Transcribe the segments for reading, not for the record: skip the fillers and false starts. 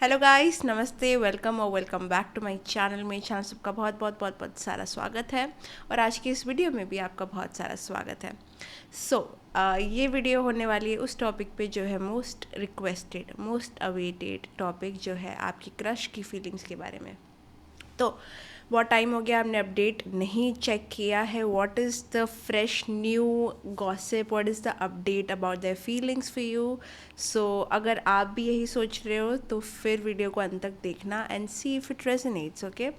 Hello guys, नमस्ते, welcome और welcome back to my channel. मेरे चैनल सबका बहुत बहुत बहुत बहुत सारा स्वागत है और आज की इस वीडियो में भी आपका बहुत सारा स्वागत है। ये वीडियो होने वाली है उस टॉपिक पे जो है most requested, most awaited topic, जो है आपकी क्रश की फीलिंग्स के बारे में। तो बहुत टाइम हो गया, हमने अपडेट नहीं चेक किया है। What is the fresh new gossip, what is the update about their feelings for you. So अगर आप भी यही सोच रहे हो तो फिर वीडियो को अंत तक देखना and C if it resonates. Okay,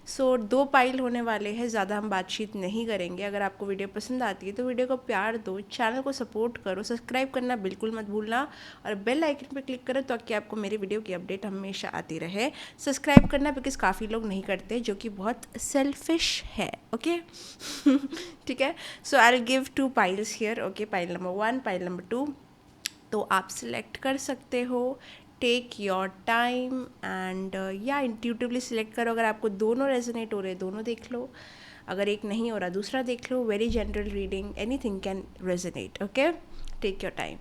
so 2 pile होने वाले हैं, ज़्यादा हम बातचीत नहीं करेंगे। अगर आपको वीडियो पसंद आती है तो वीडियो को प्यार दो, चैनल को सपोर्ट करो, सब्सक्राइब करना बिल्कुल मत भूलना और बेल आइकन पर क्लिक करो ताकि आपको मेरी वीडियो की अपडेट हमेशा आती रहे। सब्सक्राइब करना बिकॉज काफ़ी लोग नहीं करते, जो कि बहुत सेल्फिश है। ओके ठीक है, so I will give 2 piles here. Okay, pile number 1, pile number 2। तो आप सिलेक्ट कर सकते हो, टेक योर टाइम एंड या इंट्यूटिवली सिलेक्ट करो। अगर आपको दोनों रेजोनेट हो रहे दोनों देख लो, अगर एक नहीं हो रहा दूसरा देख लो। Very general reading, anything can resonate. Okay, take your time.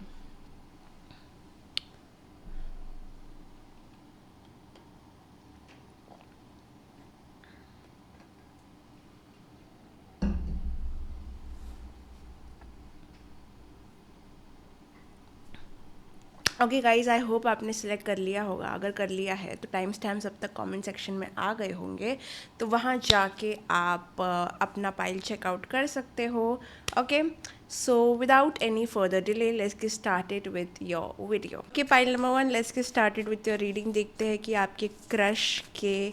Okay guys, I hope आपने सिलेक्ट कर लिया होगा। अगर कर लिया है तो टाइम स्टैम्प्स अब तक कमेंट सेक्शन में आ गए होंगे, तो वहाँ जाके आप अपना पाइल चेकआउट कर सकते हो। Okay, so without any further delay let's get started with your video. Okay, pile number 1, let's get started with your reading. देखते हैं कि आपके क्रश के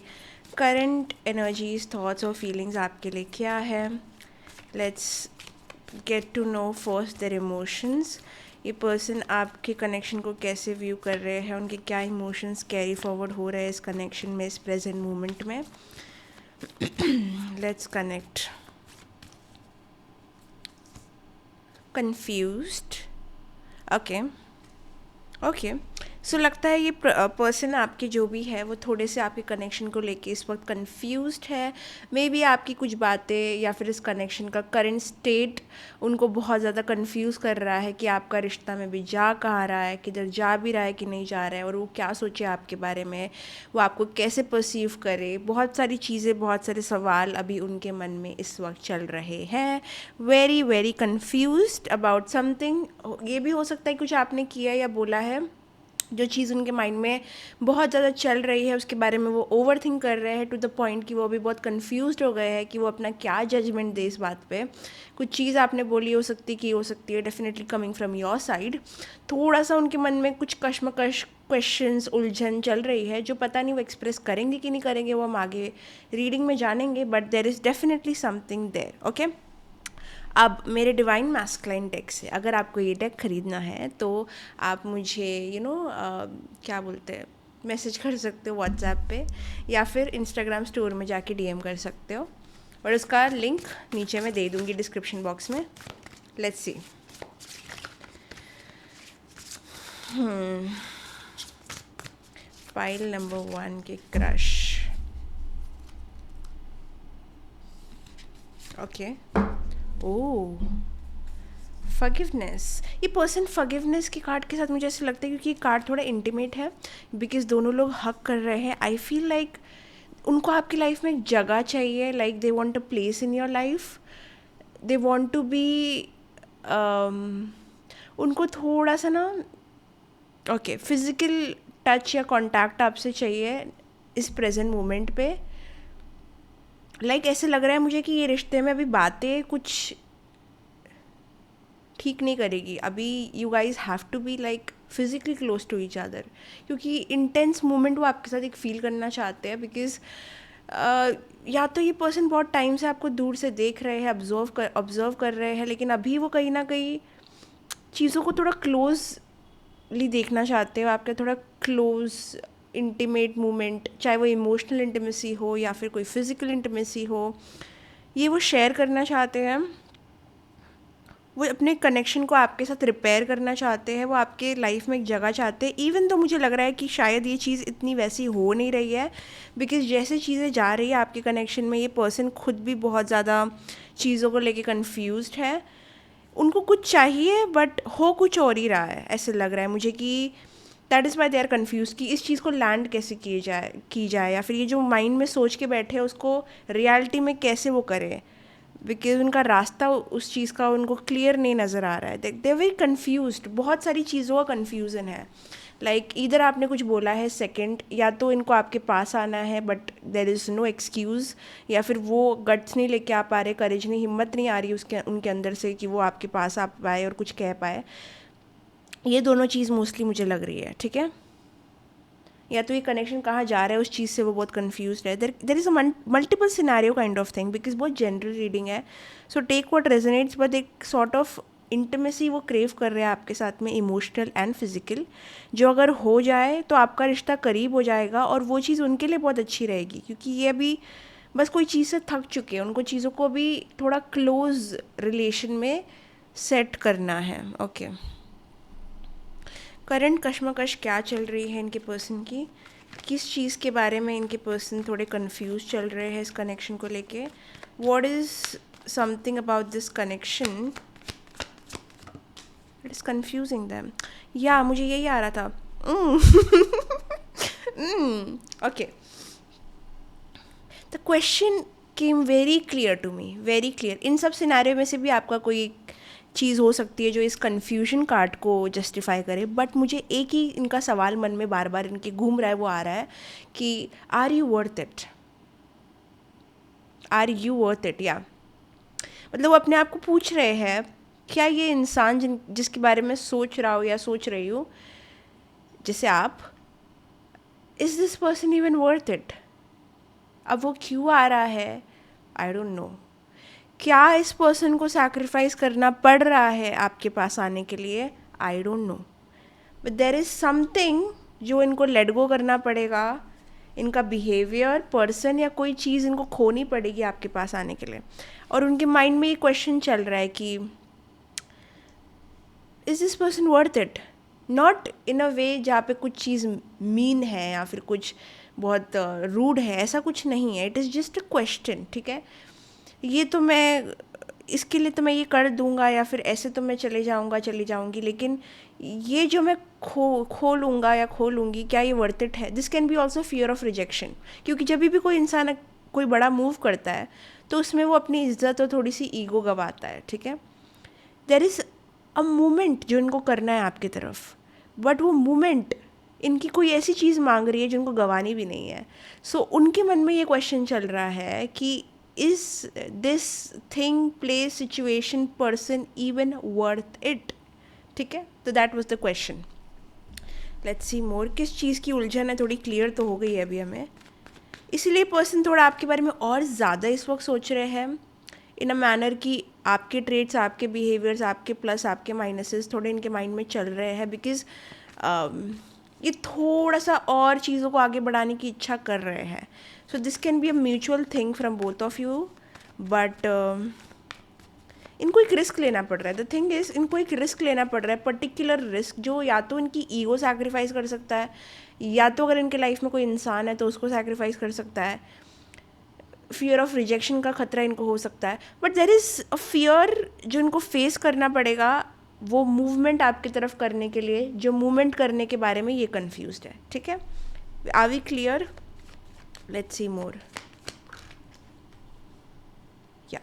करंट एनर्जीज, थॉट्स और फीलिंग्स आपके लिए क्या है। Let's get to know first their emotions. ये पर्सन आपके कनेक्शन को कैसे व्यू कर रहे हैं, उनके क्या इमोशंस कैरी फॉरवर्ड हो रहे हैं इस कनेक्शन में, इस प्रेजेंट मोमेंट में। Let's connect. Confused. Okay okay, so लगता है ये पर्सन आपके जो भी है वो थोड़े से आपके कनेक्शन को लेके इस वक्त कंफ्यूज्ड है। मे बी आपकी कुछ बातें या फिर इस कनेक्शन का करंट स्टेट उनको बहुत ज़्यादा कंफ्यूज कर रहा है कि आपका रिश्ता में भी जा कहाँ रहा है, किधर जा भी रहा है कि नहीं जा रहा है, और वो क्या सोचे आपके बारे में, वो आपको कैसे परसीव करे। बहुत सारी चीज़ें, बहुत सारे सवाल अभी उनके मन में इस वक्त चल रहे हैं। Very very confused about something. ये भी हो सकता है कुछ आपने किया या बोला है जो चीज़ उनके माइंड में बहुत ज़्यादा चल रही है, उसके बारे में वो ओवर थिंक कर रहे हैं टू द पॉइंट कि वो अभी बहुत कंफ्यूज्ड हो गए हैं कि वो अपना क्या जजमेंट दे इस बात पे। कुछ चीज़ आपने बोली हो सकती की हो सकती है, definitely coming from your side. थोड़ा सा उनके मन में कुछ कश्मकश, क्वेश्चंस, उलझन चल रही है जो पता नहीं वो एक्सप्रेस करेंगे कि नहीं करेंगे, वो हम आगे रीडिंग में जानेंगे, but there is definitely something there. Okay, अब मेरे डिवाइन मैस्कुलाइन डेक से अगर आपको ये डेक ख़रीदना है तो आप मुझे क्या बोलते हैं, मैसेज कर सकते हो व्हाट्सएप पे, या फिर इंस्टाग्राम स्टोर में जाके डीएम कर सकते हो, और उसका लिंक नीचे मैं दे दूँगी डिस्क्रिप्शन बॉक्स में। Let's see. फाइल नंबर 1 के क्रश। ओके, ओह, फॉरगिवनेस। ये पर्सन फॉरगिवनेस की कार्ड के साथ मुझे ऐसा लगता है क्योंकि ये कार्ड थोड़ा इंटीमेट है, बिकॉज दोनों लोग हक कर रहे हैं। आई फील लाइक उनको आपकी लाइफ में एक जगह चाहिए, like they want a place in your life, they want to be, उनको थोड़ा सा ना ओके फिज़िकल टच या कांटेक्ट आपसे चाहिए इस प्रेजेंट मोमेंट पे। लाइक ऐसे लग रहा है मुझे कि ये रिश्ते में अभी बातें कुछ ठीक नहीं करेगी अभी। You guys have to be like physically close to each other, क्योंकि इंटेंस मोमेंट वो आपके साथ एक फील करना चाहते हैं। बिकॉज या तो ये पर्सन बहुत टाइम से आपको दूर से देख रहे हैं, ऑब्जर्व कर रहे हैं, लेकिन अभी वो कहीं ना कहीं चीज़ों को थोड़ा क्लोजली देखना चाहते हो, आपके थोड़ा क्लोज इंटीमेट मोमेंट, चाहे वो इमोशनल इंटीमेसी हो या फिर कोई फिज़िकल इंटीमेसी हो, ये वो शेयर करना चाहते हैं। वो अपने कनेक्शन को आपके साथ रिपेयर करना चाहते हैं, वो आपके लाइफ में एक जगह चाहते हैं। इवन तो मुझे लग रहा है कि शायद ये चीज़ इतनी वैसी हो नहीं रही है, बिकॉज जैसे चीज़ें जा रही है आपके कनेक्शन में, ये पर्सन खुद भी बहुत ज़्यादा चीज़ों को लेके कंफ्यूज्ड है। उनको कुछ चाहिए बट हो कुछ और ही रहा है। ऐसे लग रहा है मुझे कि that is why they are confuse कि इस चीज़ को लैंड कैसे की जाए या फिर ये जो माइंड में सोच के बैठे हैं उसको रियलिटी में कैसे वो करें, बिकॉज उनका रास्ता उस चीज़ का उनको क्लियर नहीं नज़र आ रहा है। दे वेरी कन्फ्यूज, बहुत सारी चीज़ों का कन्फ्यूज़न है। लाइक इधर आपने कुछ बोला है सेकंड, या तो इनको आपके पास आना है but there is no excuse, या फिर वो गट्स नहीं लेके आ पा रहे, करेज नहीं, हिम्मत नहीं आ रही उसके उनके अंदर से कि वो आपके पास आ पाए और कुछ कह पाए। ये दोनों चीज़ मोस्टली मुझे लग रही है, ठीक है। या तो ये कनेक्शन कहाँ जा रहा है उस चीज़ से वो बहुत कन्फ्यूज है। There is a multiple scenario kind of thing, because बहुत जनरल रीडिंग है। So take what resonates, but एक सॉर्ट ऑफ इंटीमेसी वो क्रेव कर रहे हैं आपके साथ में, इमोशनल एंड फिजिकल, जो अगर हो जाए तो आपका रिश्ता करीब हो जाएगा और वो चीज़ उनके लिए बहुत अच्छी रहेगी, क्योंकि ये अभी बस कोई चीज़ से थक चुके हैं, उनको चीज़ों को भी थोड़ा क्लोज रिलेशन में सेट करना है। ओके, करंट कश्मकश क्या चल रही है इनके पर्सन की, किस चीज़ के बारे में इनके पर्सन थोड़े कंफ्यूज चल रहे हैं इस कनेक्शन को लेके, what is something about this connection it is confusing them. या मुझे यही आ रहा था। Okay, the question came very clear to me, very clear. इन सब सिनारियों में से भी आपका कोई चीज़ हो सकती है जो इस कन्फ्यूजन कार्ड को जस्टिफाई करे, बट मुझे एक ही इनका सवाल मन में बार बार इनके घूम रहा है, वो आ रहा है कि are you worth it, are you worth it. या मतलब वो अपने आप को पूछ रहे हैं, क्या ये इंसान जिसके बारे में सोच रहा हो या सोच रही हो, जैसे आप, is this person even worth it. अब वो क्यों आ रहा है, आई डोंट नो। क्या इस पर्सन को सैक्रिफाइस करना पड़ रहा है आपके पास आने के लिए, I don't know, but there is something जो इनको लेट गो करना पड़ेगा। इनका बिहेवियर, पर्सन या कोई चीज़ इनको खोनी पड़ेगी आपके पास आने के लिए। और उनके माइंड में ये क्वेश्चन चल रहा है कि is this person worth it, not in a way जहाँ पे कुछ चीज़ मीन है या फिर कुछ बहुत रूड है, ऐसा कुछ नहीं है। It is just a question, ठीक है। ये तो मैं, इसके लिए तो मैं ये कर दूंगा या फिर ऐसे तो मैं चले जाऊंगा, चली जाऊंगी, लेकिन ये जो मैं खो लूँगा या खो लूँगी, क्या ये वर्थ इट है। This can be also fear of rejection, क्योंकि जब भी कोई इंसान कोई बड़ा मूव करता है तो उसमें वो अपनी इज्जत और थोड़ी सी ईगो गवाता है, ठीक है। देर इज़ अ मूवमेंट जो इनको करना है आपकी तरफ, बट वो मूवमेंट इनकी कोई ऐसी चीज़ मांग रही है जो इनको गंवानी भी नहीं है। सो उनके मन में ये क्वेश्चन चल रहा है कि is this thing, place, situation, person even worth it, ठीक है। तो that was the question. Let's see more, किस चीज़ की उलझन है, थोड़ी क्लियर तो हो गई है अभी हमें। इसीलिए पर्सन थोड़ा आपके बारे में और ज़्यादा इस वक्त सोच रहे हैं इन अ मैनर कि आपके ट्रेड्स, आपके बिहेवियर्स, आपके प्लस, आपके माइनसेस थोड़े इनके माइंड में चल रहे हैं, बिकॉज ये थोड़ा सा और चीज़ों को आगे बढ़ाने की इच्छा कर रहे हैं। So this can be a mutual thing from both of you, but इनको एक रिस्क लेना पड़ रहा है। द थिंग इज़, इनको एक रिस्क लेना पड़ रहा है, पर्टिकुलर रिस्क, जो या तो इनकी ईगो सैक्रिफाइस कर सकता है, या तो अगर इनके लाइफ में कोई इंसान है तो उसको सैक्रिफाइस कर सकता है। फियर ऑफ रिजेक्शन का खतरा इनको हो सकता है, but there is a fear जो इनको फेस करना पड़ेगा, वो मूवमेंट आपकी तरफ करने के लिए, जो मूवमेंट करने के बारे में ये कन्फ्यूज्ड है, ठीक है। Are we clear? Let's see more. या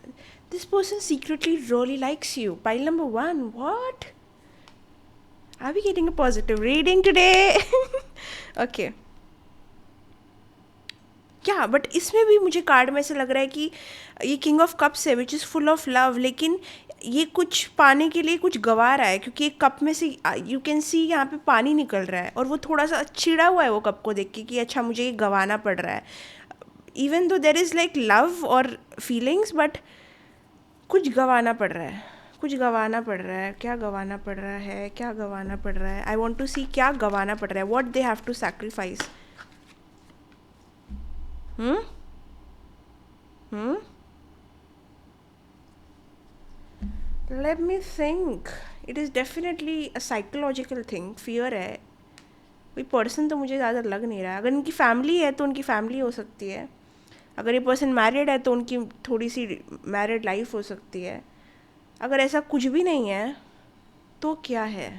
this person secretly really likes you. Pile number 1. What? Are we getting a positive reading today? Okay. क्या, बट इसमें भी मुझे कार्ड में ऐसा लग रहा है कि ये किंग ऑफ कप्स है which is full of love, लेकिन ये कुछ पाने के लिए कुछ गवा रहा है, क्योंकि एक कप में से यू कैन सी यहाँ पे पानी निकल रहा है और वो थोड़ा सा चिड़ा हुआ है वो कप को देख के कि अच्छा मुझे ये गवाना पड़ रहा है। Even though there is like love और फीलिंग्स, बट कुछ गवाना पड़ रहा है, कुछ गवाना पड़ रहा है। क्या गवाना पड़ रहा है, क्या गवाना पड़ रहा है? आई वॉन्ट टू सी क्या गवाना पड़ रहा है, what they have to sacrifice. Let me think. It is definitely a psychological thing. Fear है। कोई पर्सन तो मुझे ज़्यादा लग नहीं रहा है। अगर उनकी फैमिली है तो उनकी फैमिली हो सकती है, अगर ये पर्सन मैरिड है तो उनकी थोड़ी सी मैरिड लाइफ हो सकती है। अगर ऐसा कुछ भी नहीं है तो क्या है?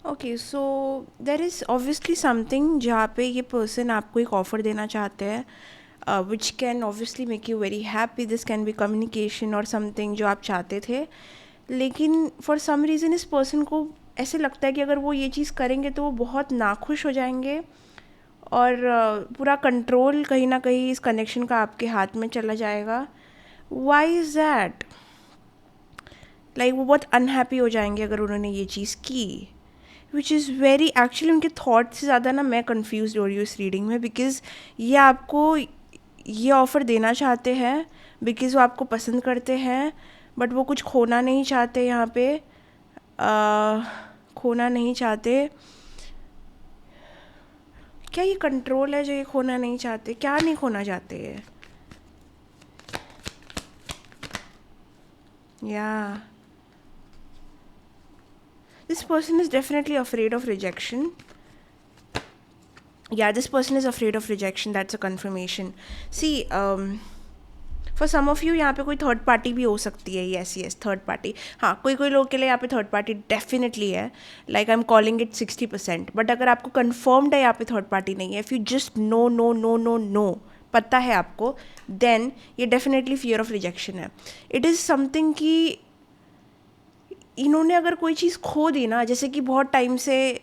Okay, so there is obviously something जहाँ पे ये पर्सन आपको एक ऑफ़र देना चाहते हैं which can obviously make you very happy. This can be communication और समथिंग जो आप चाहते थे, लेकिन फॉर सम रीज़न इस पर्सन को ऐसे लगता है कि अगर वो ये चीज़ करेंगे तो वो बहुत नाखुश हो जाएंगे और पूरा कंट्रोल कहीं ना कहीं इस कनेक्शन का आपके हाथ में चला जाएगा. Y is that? लाइक वो बहुत अनहैप्पी हो जाएंगे अगर उन्होंने ये चीज़ की, विच इज़ वेरी एक्चुअली उनके थॉट से ज़्यादा ना मैं कन्फ्यूज हो रही हूँ इस रीडिंग में, बिकॉज ये आपको ये ऑफ़र देना चाहते हैं बिकॉज वो आपको पसंद करते हैं, बट वो कुछ खोना नहीं चाहते यहाँ पे. खोना नहीं चाहते. क्या ये कंट्रोल है जो ये खोना नहीं चाहते? क्या नहीं खोना चाहते ये? या this person is definitely afraid of rejection. Yeah, this person is afraid of rejection. That's a confirmation. See, for some of you यहाँ पे कोई थर्ड पार्टी भी हो सकती है. Yes yes, third party. हाँ, कोई कोई लोग के लिए यहाँ पे थर्ड पार्टी डेफिनेटली है. Like I am calling it 60%. But अगर आपको कन्फर्म्ड है यहाँ पे थर्ड पार्टी नहीं है, if you just know no no no no पता है आपको, देन ये डेफिनेटली फियर ऑफ रिजेक्शन है. इट इज़ समथिंग कि इन्होंने अगर कोई चीज़ खो दी ना, जैसे कि बहुत टाइम से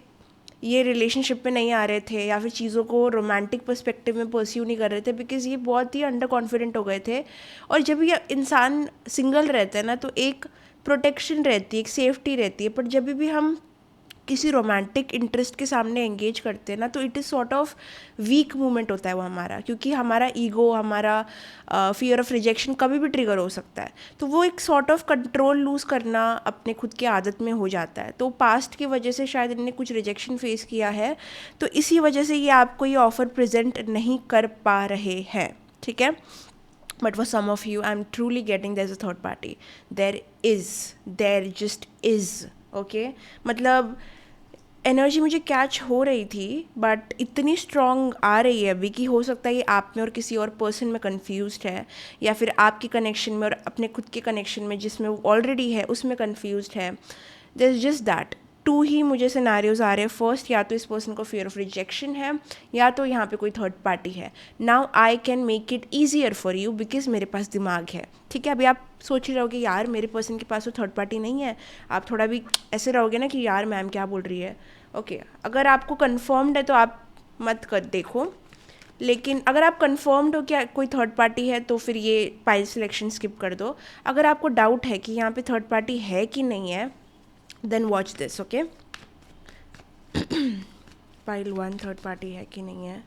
ये रिलेशनशिप में नहीं आ रहे थे या फिर चीज़ों को रोमांटिक पर्सपेक्टिव में परस्यू नहीं कर रहे थे बिकॉज ये बहुत ही अंडर कॉन्फिडेंट हो गए थे. और जब ये इंसान सिंगल रहता है ना तो एक प्रोटेक्शन रहती है, एक सेफ्टी रहती है. पर जब भी हम किसी रोमांटिक इंटरेस्ट के सामने एंगेज करते हैं ना तो it is sort of weak movement होता है वो हमारा, क्योंकि हमारा ईगो, हमारा फियर ऑफ रिजेक्शन कभी भी ट्रिगर हो सकता है. तो वो एक सॉर्ट ऑफ कंट्रोल लूज़ करना अपने खुद की आदत में हो जाता है. तो पास्ट की वजह से शायद इन्होंने कुछ रिजेक्शन फेस किया है, तो इसी वजह से ये आपको ये ऑफ़र प्रेजेंट नहीं कर पा रहे हैं. ठीक है. But for some of you, I'm truly getting there's a third party. There just is. Okay? मतलब एनर्जी मुझे कैच हो रही थी बट इतनी स्ट्रॉन्ग आ रही है अभी कि हो सकता है ये आप में और किसी और पर्सन में कन्फ्यूज्ड है, या फिर आपके कनेक्शन में और अपने खुद के कनेक्शन में जिसमें वो ऑलरेडी है उसमें कन्फ्यूज्ड है. There is just that. Two ही मुझे सिनारियोज आ रहे हैं. फर्स्ट, या तो इस पर्सन को फियर ऑफ रिजेक्शन है या तो यहाँ पे कोई थर्ड पार्टी है. Now I can make it easier for you because मेरे पास दिमाग है. ठीक है. अभी आप सोच ही रहोगे यार मेरे पर्सन के पास तो थर्ड पार्टी नहीं है. आप थोड़ा भी ऐसे रहोगे ना कि यार मैम क्या बोल रही है. ओके, अगर आपको कन्फर्म्ड है तो आप मत कर देखो, लेकिन अगर आप कन्फर्म्ड हो कि कोई थर्ड पार्टी है तो फिर ये पाइल सिलेक्शन स्किप कर दो. अगर आपको डाउट है कि यहाँ पे थर्ड पार्टी है कि नहीं है, then watch this. Okay. Pile 1 third party है कि नहीं है,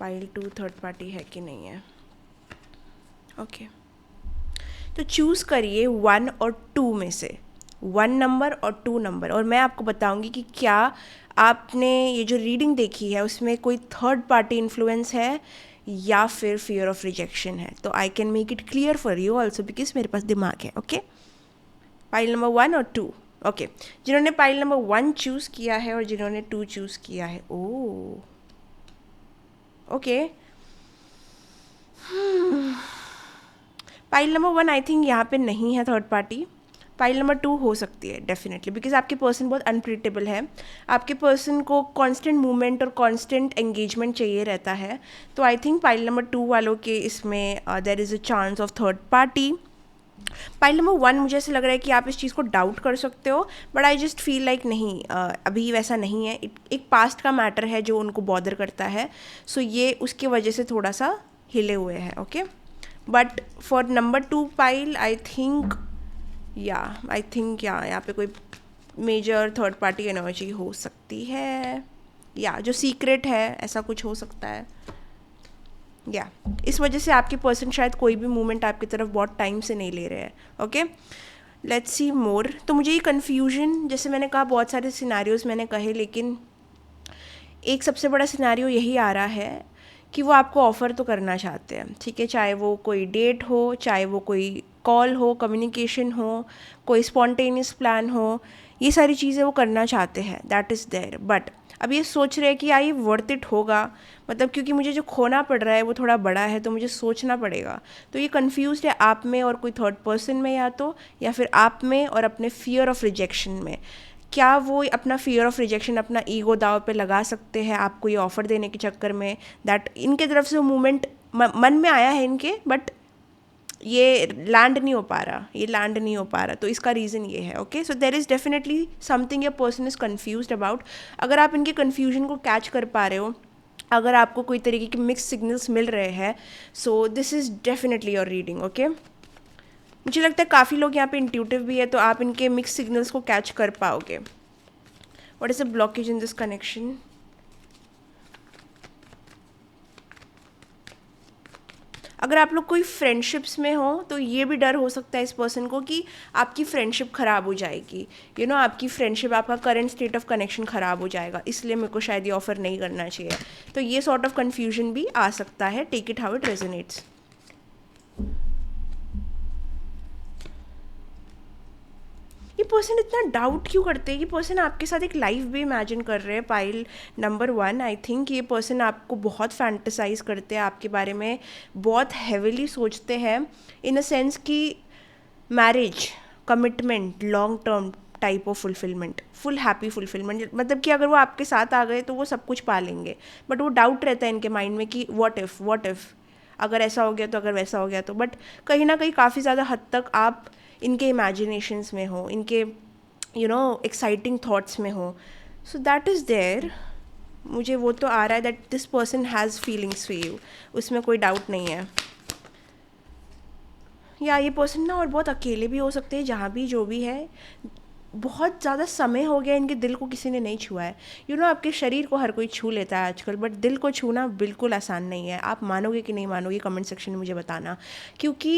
पाइल 2 थर्ड पार्टी है कि नहीं है. ओके. तो चूज़ करिए 1 और 2 में से, 1 नंबर और 2 नंबर, और मैं आपको बताऊंगी कि क्या आपने ये जो रीडिंग देखी है उसमें कोई थर्ड पार्टी इन्फ्लुएंस है या फिर फियर ऑफ रिजेक्शन है. तो I can make it clear for you also because मेरे पास दिमाग है. ओके. पाइल नंबर 1 और 2. ओके. जिन्होंने पाइल नंबर 1 चूज़ किया है और जिन्होंने 2 चूज़ किया है, oh okay. Pile number 1 I think यहाँ पे नहीं है थर्ड पार्टी. पाइल नंबर 2 हो सकती है डेफिनेटली बिकॉज आपके पर्सन बहुत अनप्रिडिक्टेबल है. आपके पर्सन को कांस्टेंट मूवमेंट और कांस्टेंट एंगेजमेंट चाहिए रहता है. तो आई थिंक पाइल नंबर 2 वालों के इसमें there is a chance of third party. Pile number 1 मुझे ऐसा लग रहा है कि आप इस चीज़ को डाउट कर सकते हो, but I just feel like नहीं, अभी वैसा नहीं है. एक पास्ट का मैटर है जो उनको बॉदर करता है, सो ये उसकी वजह से थोड़ा सा हिले हुए हैं. Okay. But for number 2 pile I think यहाँ पे कोई मेजर थर्ड पार्टी एनर्जी हो सकती है, या जो सीक्रेट है ऐसा कुछ हो सकता है. या इस वजह से आपके पर्सन शायद कोई भी मूवमेंट आपकी तरफ बहुत टाइम से नहीं ले रहे हैं. ओके. लेट्स सी मोर. तो मुझे ये कन्फ्यूजन, जैसे मैंने कहा बहुत सारे सिनारियोज मैंने कहे, लेकिन एक सबसे बड़ा सिनारियो यही आ रहा है कि वो आपको ऑफ़र तो करना चाहते हैं. ठीक है. चाहे वो कोई डेट हो, चाहे वो कोई कॉल हो, कम्युनिकेशन हो, कोई स्पॉन्टेनियस प्लान हो, ये सारी चीज़ें वो करना चाहते हैं. That is there. बट अब ये सोच रहे हैं कि ये वर्थ इट होगा, मतलब क्योंकि मुझे जो खोना पड़ रहा है वो थोड़ा बड़ा है तो मुझे सोचना पड़ेगा. तो ये कन्फ्यूज़ड है आप में और कोई थर्ड पर्सन में, या फिर आप में और अपने फियर ऑफ रिजेक्शन में. क्या वो अपना फियर ऑफ रिजेक्शन, अपना ईगो दाव पे लगा सकते हैं आपको ये ऑफ़र देने के चक्कर में, दैट इनके तरफ से वो मूवमेंट मन में आया है इनके, बट ये लैंड नहीं हो पा रहा, ये लैंड नहीं हो पा रहा, तो इसका रीज़न ये है. Okay, so there is definitely something your person is confused about. अगर आप इनके कन्फ्यूजन को कैच कर पा रहे हो, अगर आपको कोई तरीके के मिक्स सिग्नल्स मिल रहे हैं, so this is definitely your reading. Okay, मुझे लगता है काफ़ी लोग यहाँ पे इंट्यूटिव भी है, तो आप इनके मिक्स सिग्नल्स को कैच कर पाओगे. What is the blockage in this connection? अगर आप लोग कोई फ्रेंडशिप्स में हो तो ये भी डर हो सकता है इस पर्सन को कि आपकी फ्रेंडशिप ख़राब हो जाएगी, आपकी फ्रेंडशिप, आपका करंट स्टेट ऑफ कनेक्शन ख़राब हो जाएगा, इसलिए मेरे को शायद ये ऑफ़र नहीं करना चाहिए. तो ये सॉर्ट ऑफ कन्फ्यूजन भी आ सकता है. Take it how it resonates. ये पर्सन इतना डाउट क्यों करते हैं? ये पर्सन आपके साथ एक लाइफ भी इमेजिन कर रहे हैं. पाइल नंबर 1, आई थिंक ये पर्सन आपको बहुत फैंटेसाइज करते हैं, आपके बारे में बहुत हैविली सोचते हैं, इन अ सेंस कि marriage, commitment, long term type of fulfilment, full happy fulfilment. मतलब कि अगर वो आपके साथ आ गए तो वो सब कुछ पा लेंगे, बट वो डाउट रहता है इनके माइंड में कि व्हाट इफ़ अगर ऐसा हो गया तो, अगर वैसा हो गया तो. बट कहीं ना कहीं काफ़ी ज़्यादा हद तक आप इनके इमेजिनेशंस में हो, इनके एक्साइटिंग थॉट्स में हो. So that is there. मुझे वो तो आ रहा है that this person has feelings for you, उसमें कोई डाउट नहीं है. या ये पर्सन ना और बहुत अकेले भी हो सकते हैं, जहाँ भी जो भी है. बहुत ज़्यादा समय हो गया इनके दिल को किसी ने नहीं छुआ है. आपके शरीर को हर कोई छू लेता है आजकल, बट दिल को छूना बिल्कुल आसान नहीं है. आप मानोगे कि नहीं मानोगे, कमेंट सेक्शन में मुझे बताना. क्योंकि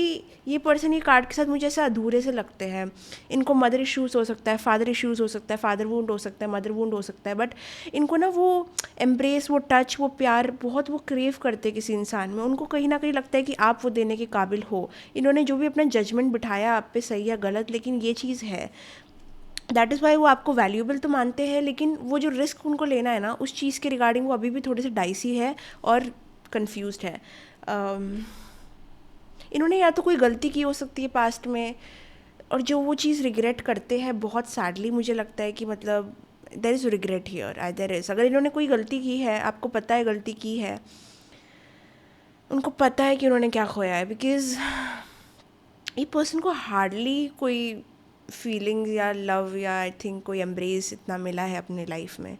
ये पर्सन ये कार्ड के साथ मुझे ऐसे अधूरे से लगते हैं. इनको मदर इश्यूज़ हो सकता है, फादर इश्यूज़ हो सकता है, फादर वुंड हो सकता है, मदर वुंड हो सकता है, बट इनको ना वो एम्ब्रेस, वो टच, वो प्यार बहुत वो क्रेव करते हैं किसी इंसान में. उनको कहीं ना कहीं लगता है कि आप वो देने के काबिल हो. इन्होंने जो भी अपना जजमेंट बिठाया आप पे, सही या गलत, लेकिन ये चीज़ है. दैट इज़ वाई वो आपको वैल्यूएबल तो मानते हैं, लेकिन वो जो रिस्क उनको लेना है ना, उस चीज़ के रिगार्डिंग वो अभी भी थोड़े से डाइसी है और कंफ्यूज्ड है. इन्होंने या तो कोई गलती की हो सकती है पास्ट में, और जो वो चीज़ रिग्रेट करते हैं बहुत सैडली, मुझे लगता है कि मतलब there is regret here, there is. अगर इन्होंने कोई गलती की है, आपको पता है गलती की है, उनको पता है कि उन्होंने क्या खोया है, बिकॉज़ ये पर्सन को हार्डली कोई फीलिंग्स या लव या आई थिंक कोई एम्ब्रेस इतना मिला है अपने लाइफ में.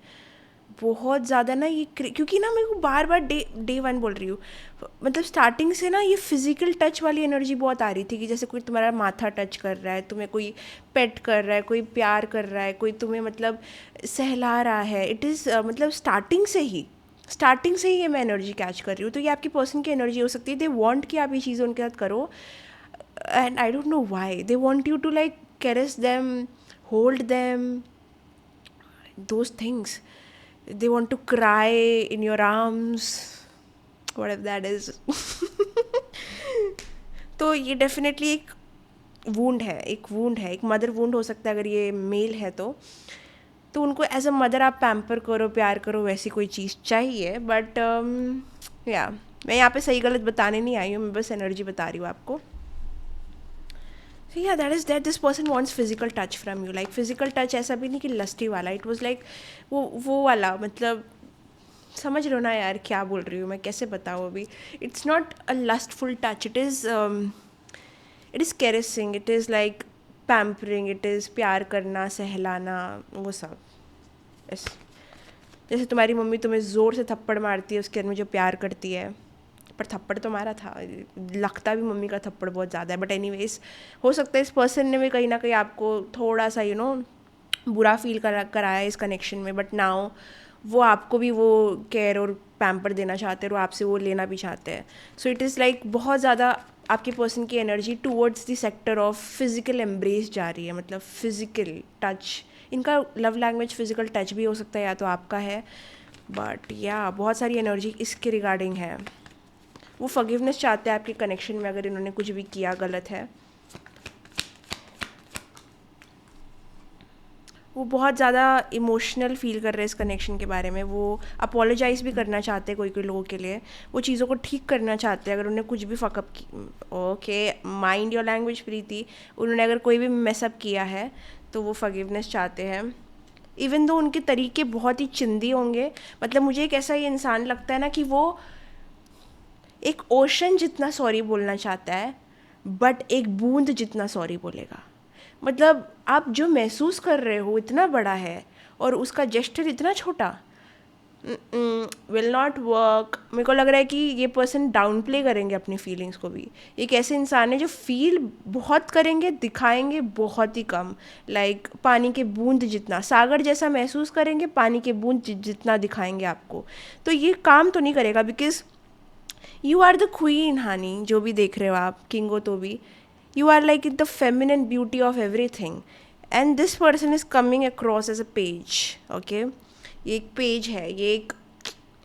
बहुत ज़्यादा ना ये क्योंकि ना मेरे को बार बार डे 1 बोल रही हूँ, मतलब स्टार्टिंग से ना ये फिजिकल टच वाली एनर्जी बहुत आ रही थी कि जैसे कोई तुम्हारा माथा टच कर रहा है, तुम्हें कोई पेट कर रहा है, कोई प्यार कर रहा है, कोई तुम्हें मतलब सहला रहा है. इट इज़ मतलब स्टार्टिंग से ही ये मैं एनर्जी कैच कर रही हूँ. तो ये आपकी पर्सन की एनर्जी हो सकती है. दे वॉन्ट कि आप ये चीज़ें उनके साथ करो, and I don't know why they want you to like caress them, hold them, those things. They want to cry in your arms, whatever that is. तो ये डेफिनेटली एक वूंड है, एक मदर वूंड हो सकता है. अगर ये मेल है तो उनको एज अ मदर आप पैम्पर करो, प्यार करो, वैसी कोई चीज़ चाहिए. बट या मैं यहाँ पे सही गलत बताने नहीं आई हूँ, मैं बस एनर्जी बता रही हूँ आपको. Yeah, that is that this person wants physical touch from you. Like physical touch ऐसा भी नहीं कि लस्टी वाला, it was like वो वाला, मतलब समझ लो ना यार क्या बोल रही हूँ मैं, कैसे बताऊँ अभी. It's not a lustful touch. It is caressing. It is like pampering. It is प्यार करना, सहलाना, वो सब. Yes. जैसे तुम्हारी मम्मी तुम्हें ज़ोर से थप्पड़ मारती है, उसके बाद में जो प्यार करती है, पर थप्पड़ तो मारा था, लगता भी मम्मी का थप्पड़ बहुत ज़्यादा है. बट एनीवेज, हो सकता है इस पर्सन ने भी कहीं ना कहीं आपको थोड़ा सा बुरा फील कराया इस कनेक्शन में. बट नाउ वो आपको भी वो केयर और पैम्पर देना चाहते हैं, और आपसे वो लेना भी चाहते हैं. सो इट इज़ लाइक बहुत ज़्यादा आपके पर्सन की energy towards the sector of physical embrace जा रही है, मतलब फिज़िकल टच. इनका लव लैंग्वेज फिज़िकल टच भी हो सकता है, या तो आपका है. बट या बहुत सारी एनर्जी इसके रिगार्डिंग है. वो फॉरगिवनेस चाहते हैं आपके कनेक्शन में, अगर इन्होंने कुछ भी किया गलत है. वो बहुत ज़्यादा इमोशनल फील कर रहे हैं इस कनेक्शन के बारे में. वो अपोलोजाइज़ भी करना चाहते हैं कोई लोगों के लिए, वो चीज़ों को ठीक करना चाहते हैं अगर उन्होंने कुछ भी फकअप की. ओके, माइंड योर लैंग्वेज प्रीति. उन्होंने अगर कोई भी मेसअप किया है तो वो फॉरगिवनेस चाहते हैं. इवन दो उनके तरीके बहुत ही चिंदी होंगे। मतलब मुझे एक ऐसा ये इंसान लगता है ना कि वो एक ओशन जितना सॉरी बोलना चाहता है बट एक बूंद जितना सॉरी बोलेगा। मतलब आप जो महसूस कर रहे हो इतना बड़ा है और उसका जेस्चर इतना छोटा, विल नॉट वर्क। मेरे को लग रहा है कि ये पर्सन डाउन प्ले करेंगे अपनी फीलिंग्स को भी। एक ऐसे इंसान है जो फील बहुत करेंगे, दिखाएंगे बहुत ही कम। लाइक पानी के बूंद जितना, सागर जैसा महसूस करेंगे, पानी के बूंद जितना दिखाएंगे आपको। तो ये काम तो नहीं करेगा because you are the queen honey, जो भी देख रहे हो आप, किंग हो तो भी। You are like the feminine beauty of everything and this person is coming across as a page. Okay, ये एक पेज है, ये एक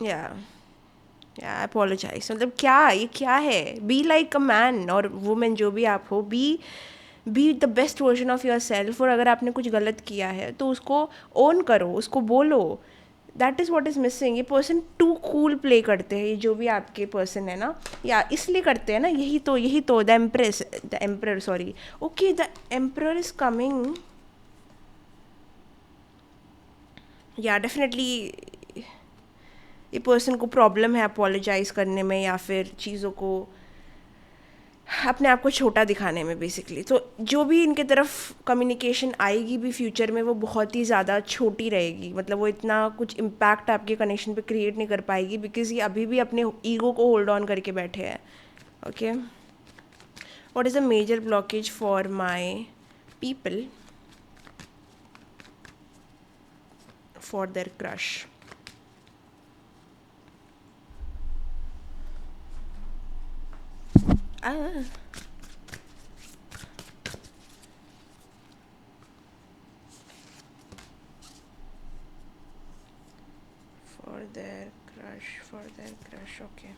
या अपोलोजाइज। मतलब क्या, ये क्या है? बी लाइक अ मैन और वुमेन जो भी आप हो, be the best version of your self. और अगर आपने कुछ गलत किया है तो उसको ओन करो, उसको बोलो। That is what is missing. ये पर्सन टू कूल प्ले करते हैं, ये जो भी आपके पर्सन है ना, या इसलिए करते हैं ना। यही तो the emperor sorry, okay, the emperor is coming. या डेफिनेटली ये पर्सन को प्रॉब्लम है अपोलोजाइज करने में या फिर चीज़ों को अपने आप को छोटा दिखाने में बेसिकली। तो जो भी इनके तरफ कम्युनिकेशन आएगी भी फ्यूचर में, वो बहुत ही ज़्यादा छोटी रहेगी। मतलब वो इतना कुछ इम्पैक्ट आपके कनेक्शन पे क्रिएट नहीं कर पाएगी बिकॉज ये अभी भी अपने ईगो को होल्ड ऑन करके बैठे हैं। Okay, what is a major blockage for my people for their crush? For their crush okay.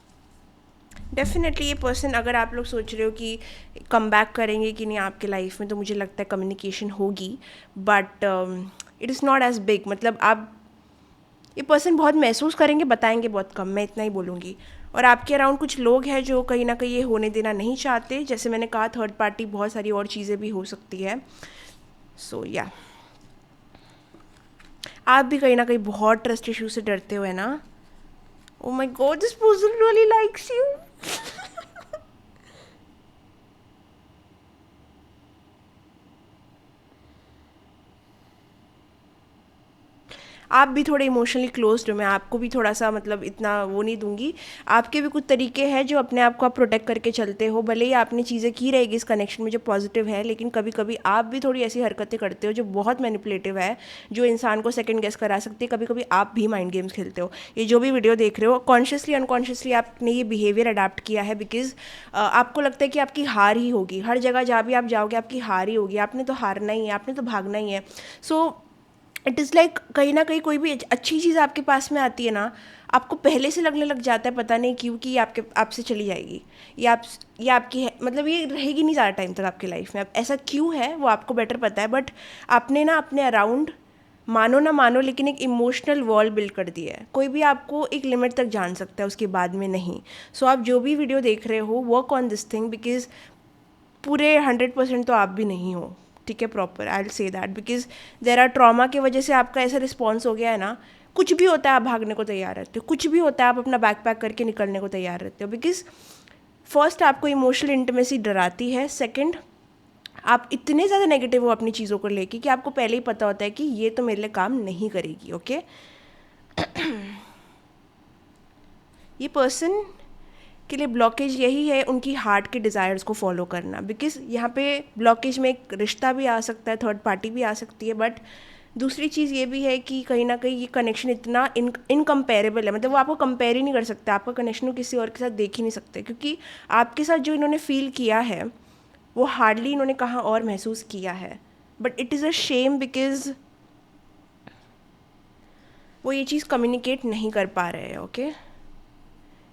Definitely ये पर्सन, अगर आप लोग सोच रहे हो कि कम बैक करेंगे कि नहीं आपके लाइफ में, तो मुझे लगता है कम्युनिकेशन होगी but it is not as big. मतलब आप, ये पर्सन बहुत महसूस करेंगे, बताएंगे बहुत कम, मैं इतना ही बोलूँगी। और आपके अराउंड कुछ लोग हैं जो कहीं ना कहीं ये होने देना नहीं चाहते। जैसे मैंने कहा, थर्ड पार्टी, बहुत सारी और चीज़ें भी हो सकती है। सो या आप भी कहीं ना कहीं बहुत ट्रस्ट इशू से डरते हो, है ना? Oh my god, this person really likes you. आप भी थोड़े इमोशनली क्लोज्ड हो, मैं आपको भी थोड़ा सा मतलब इतना वो नहीं दूंगी। आपके भी कुछ तरीके हैं जो अपने आप को आप प्रोटेक्ट करके चलते हो। भले ही आपने चीज़ें की रहेगी इस कनेक्शन में जो पॉजिटिव है, लेकिन कभी कभी आप भी थोड़ी ऐसी हरकतें करते हो जो बहुत मैनिपुलेटिव है, जो इंसान को सेकंड गेस करा सकती है। कभी कभी आप भी माइंड गेम्स खेलते हो। ये जो भी वीडियो देख रहे हो, कॉन्शियसली अनकॉन्शियसली आपने ये बिहेवियर अडाप्ट किया है बिकॉज आपको लगता है कि आपकी हार ही होगी। हर जगह जहाँ भी आप जाओगे आपकी हार ही होगी, आपने तो हारना ही है, आपने तो भागना ही है। सो इट इज़ लाइक कहीं ना कहीं कोई भी अच्छी चीज़ आपके पास में आती है ना, आपको पहले से लगने लग जाता है, पता नहीं क्यों, कि ये आपसे चली जाएगी, ये आपकी है, मतलब ये रहेगी नहीं ज़्यादा टाइम तक आपकी लाइफ में। अब ऐसा क्यों है वो आपको बेटर पता है, बट आपने ना अपने अराउंड, मानो ना मानो, लेकिन एक इमोशनल वॉल बिल्ड कर दिया है। कोई भी आपको एक लिमिट तक जान सकता है, उसके बाद में नहीं। सो आप जो भी वीडियो देख रहे हो, work on this thing because पूरे 100% तो आप भी नहीं हो, ठीक है, proper. I will say that because there are trauma की वजह से आपका ऐसा रिस्पॉन्स हो गया है ना। कुछ भी होता है आप भागने को तैयार रहते हो, कुछ भी होता है आप अपना बैग पैक करके निकलने को तैयार रहते हो। बिकॉज फर्स्ट आपको इमोशनल इंटीमेसी डराती है, सेकंड आप इतने ज़्यादा नेगेटिव हो अपनी चीज़ों को लेके कि आपको पहले ही पता होता है कि ये तो मेरे लिए काम नहीं करेगी। ओके, ये पर्सन के लिए ब्लॉकेज यही है, उनकी हार्ट के डिज़ायर्स को फॉलो करना। बिकॉज यहाँ पे ब्लॉकेज में एक रिश्ता भी आ सकता है, थर्ड पार्टी भी आ सकती है, बट दूसरी चीज़ ये भी है कि कहीं ना कहीं ये कनेक्शन इतना इनकम्पेरेबल है। मतलब वो आपको कंपेयर ही नहीं कर सकते, आपका कनेक्शन वो किसी और के साथ देख ही नहीं सकते, क्योंकि आपके साथ जो इन्होंने फील किया है वो हार्डली इन्होंने कहाँ और महसूस किया है। But it is a shame because वो ये चीज़ कम्युनिकेट नहीं कर पा रहे हैं। ओके,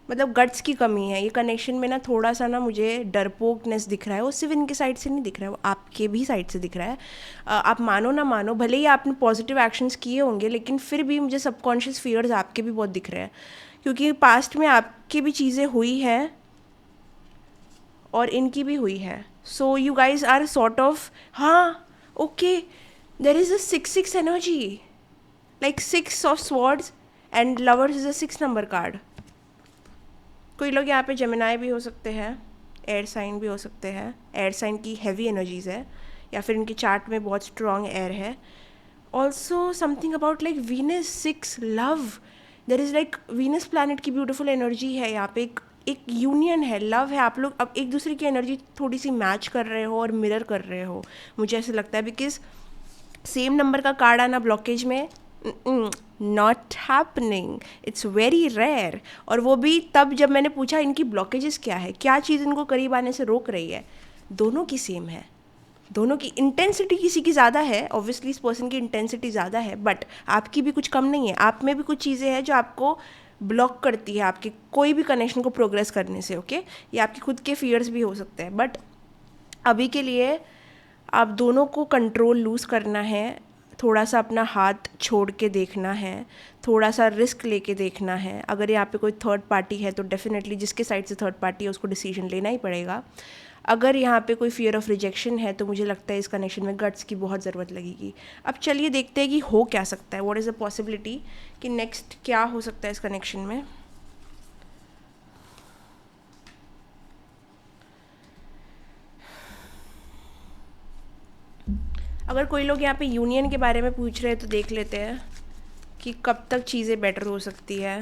मतलब गट्स की कमी है ये कनेक्शन में ना। थोड़ा सा ना मुझे डरपोकनेस दिख रहा है, वो सिर्फ इनके साइड से नहीं दिख रहा है, वो आपके भी साइड से दिख रहा है। आप मानो ना मानो, भले ही आपने पॉजिटिव एक्शंस किए होंगे, लेकिन फिर भी मुझे सबकॉन्शियस फियर्स आपके भी बहुत दिख रहे हैं, क्योंकि पास्ट में आपकी भी चीज़ें हुई हैं और इनकी भी हुई है। So you guys are sort of, हाँ okay, there is a 6-6 energy. Like 6 of swords and lovers is a 6 number card. कोई लोग यहाँ पे जेमिनाई भी हो सकते हैं, एयर साइन भी हो सकते हैं. एयर साइन की हैवी एनर्जीज है या फिर इनके चार्ट में बहुत स्ट्रॉन्ग एयर है. Also something about like Venus 6 love. There is like Venus planet की ब्यूटिफुल एनर्जी है यहाँ पे. एक यूनियन है, लव है. आप लोग अब एक दूसरे की एनर्जी थोड़ी सी मैच कर रहे हो और मिरर कर रहे हो, मुझे ऐसा लगता है. बिकॉज सेम नंबर का कार्ड आना ब्लॉकेज में not happening, it's very rare. और वो भी तब जब मैंने पूछा इनकी ब्लॉकेजेस क्या है, क्या चीज़ इनको करीब आने से रोक रही है. दोनों की सेम है, दोनों की इंटेंसिटी किसी की ज़्यादा है, ऑब्वियसली इस पर्सन की इंटेंसिटी ज़्यादा है, बट आपकी भी कुछ कम नहीं है. आप में भी कुछ चीज़ें हैं जो आपको ब्लॉक करती है आपके कोई भी कनेक्शन को प्रोग्रेस करने से. ओके, ये आपके खुद के फियर्स भी हो सकते हैं. बट अभी के लिए आप दोनों को कंट्रोल लूज़ करना है, थोड़ा सा अपना हाथ छोड़ के देखना है, थोड़ा सा रिस्क लेके देखना है. अगर यहाँ पे कोई थर्ड पार्टी है तो डेफिनेटली जिसके साइड से थर्ड पार्टी है उसको डिसीजन लेना ही पड़ेगा. अगर यहाँ पे कोई फियर ऑफ रिजेक्शन है तो मुझे लगता है इस कनेक्शन में गट्स की बहुत ज़रूरत लगेगी. अब चलिए देखते हैं कि हो क्या सकता है, व्हाट इज़ द पॉसिबिलिटी कि नेक्स्ट क्या हो सकता है इस कनेक्शन में. अगर कोई लोग यहाँ पे यूनियन के बारे में पूछ रहे हैं तो देख लेते हैं कि कब तक चीज़ें बेटर हो सकती है.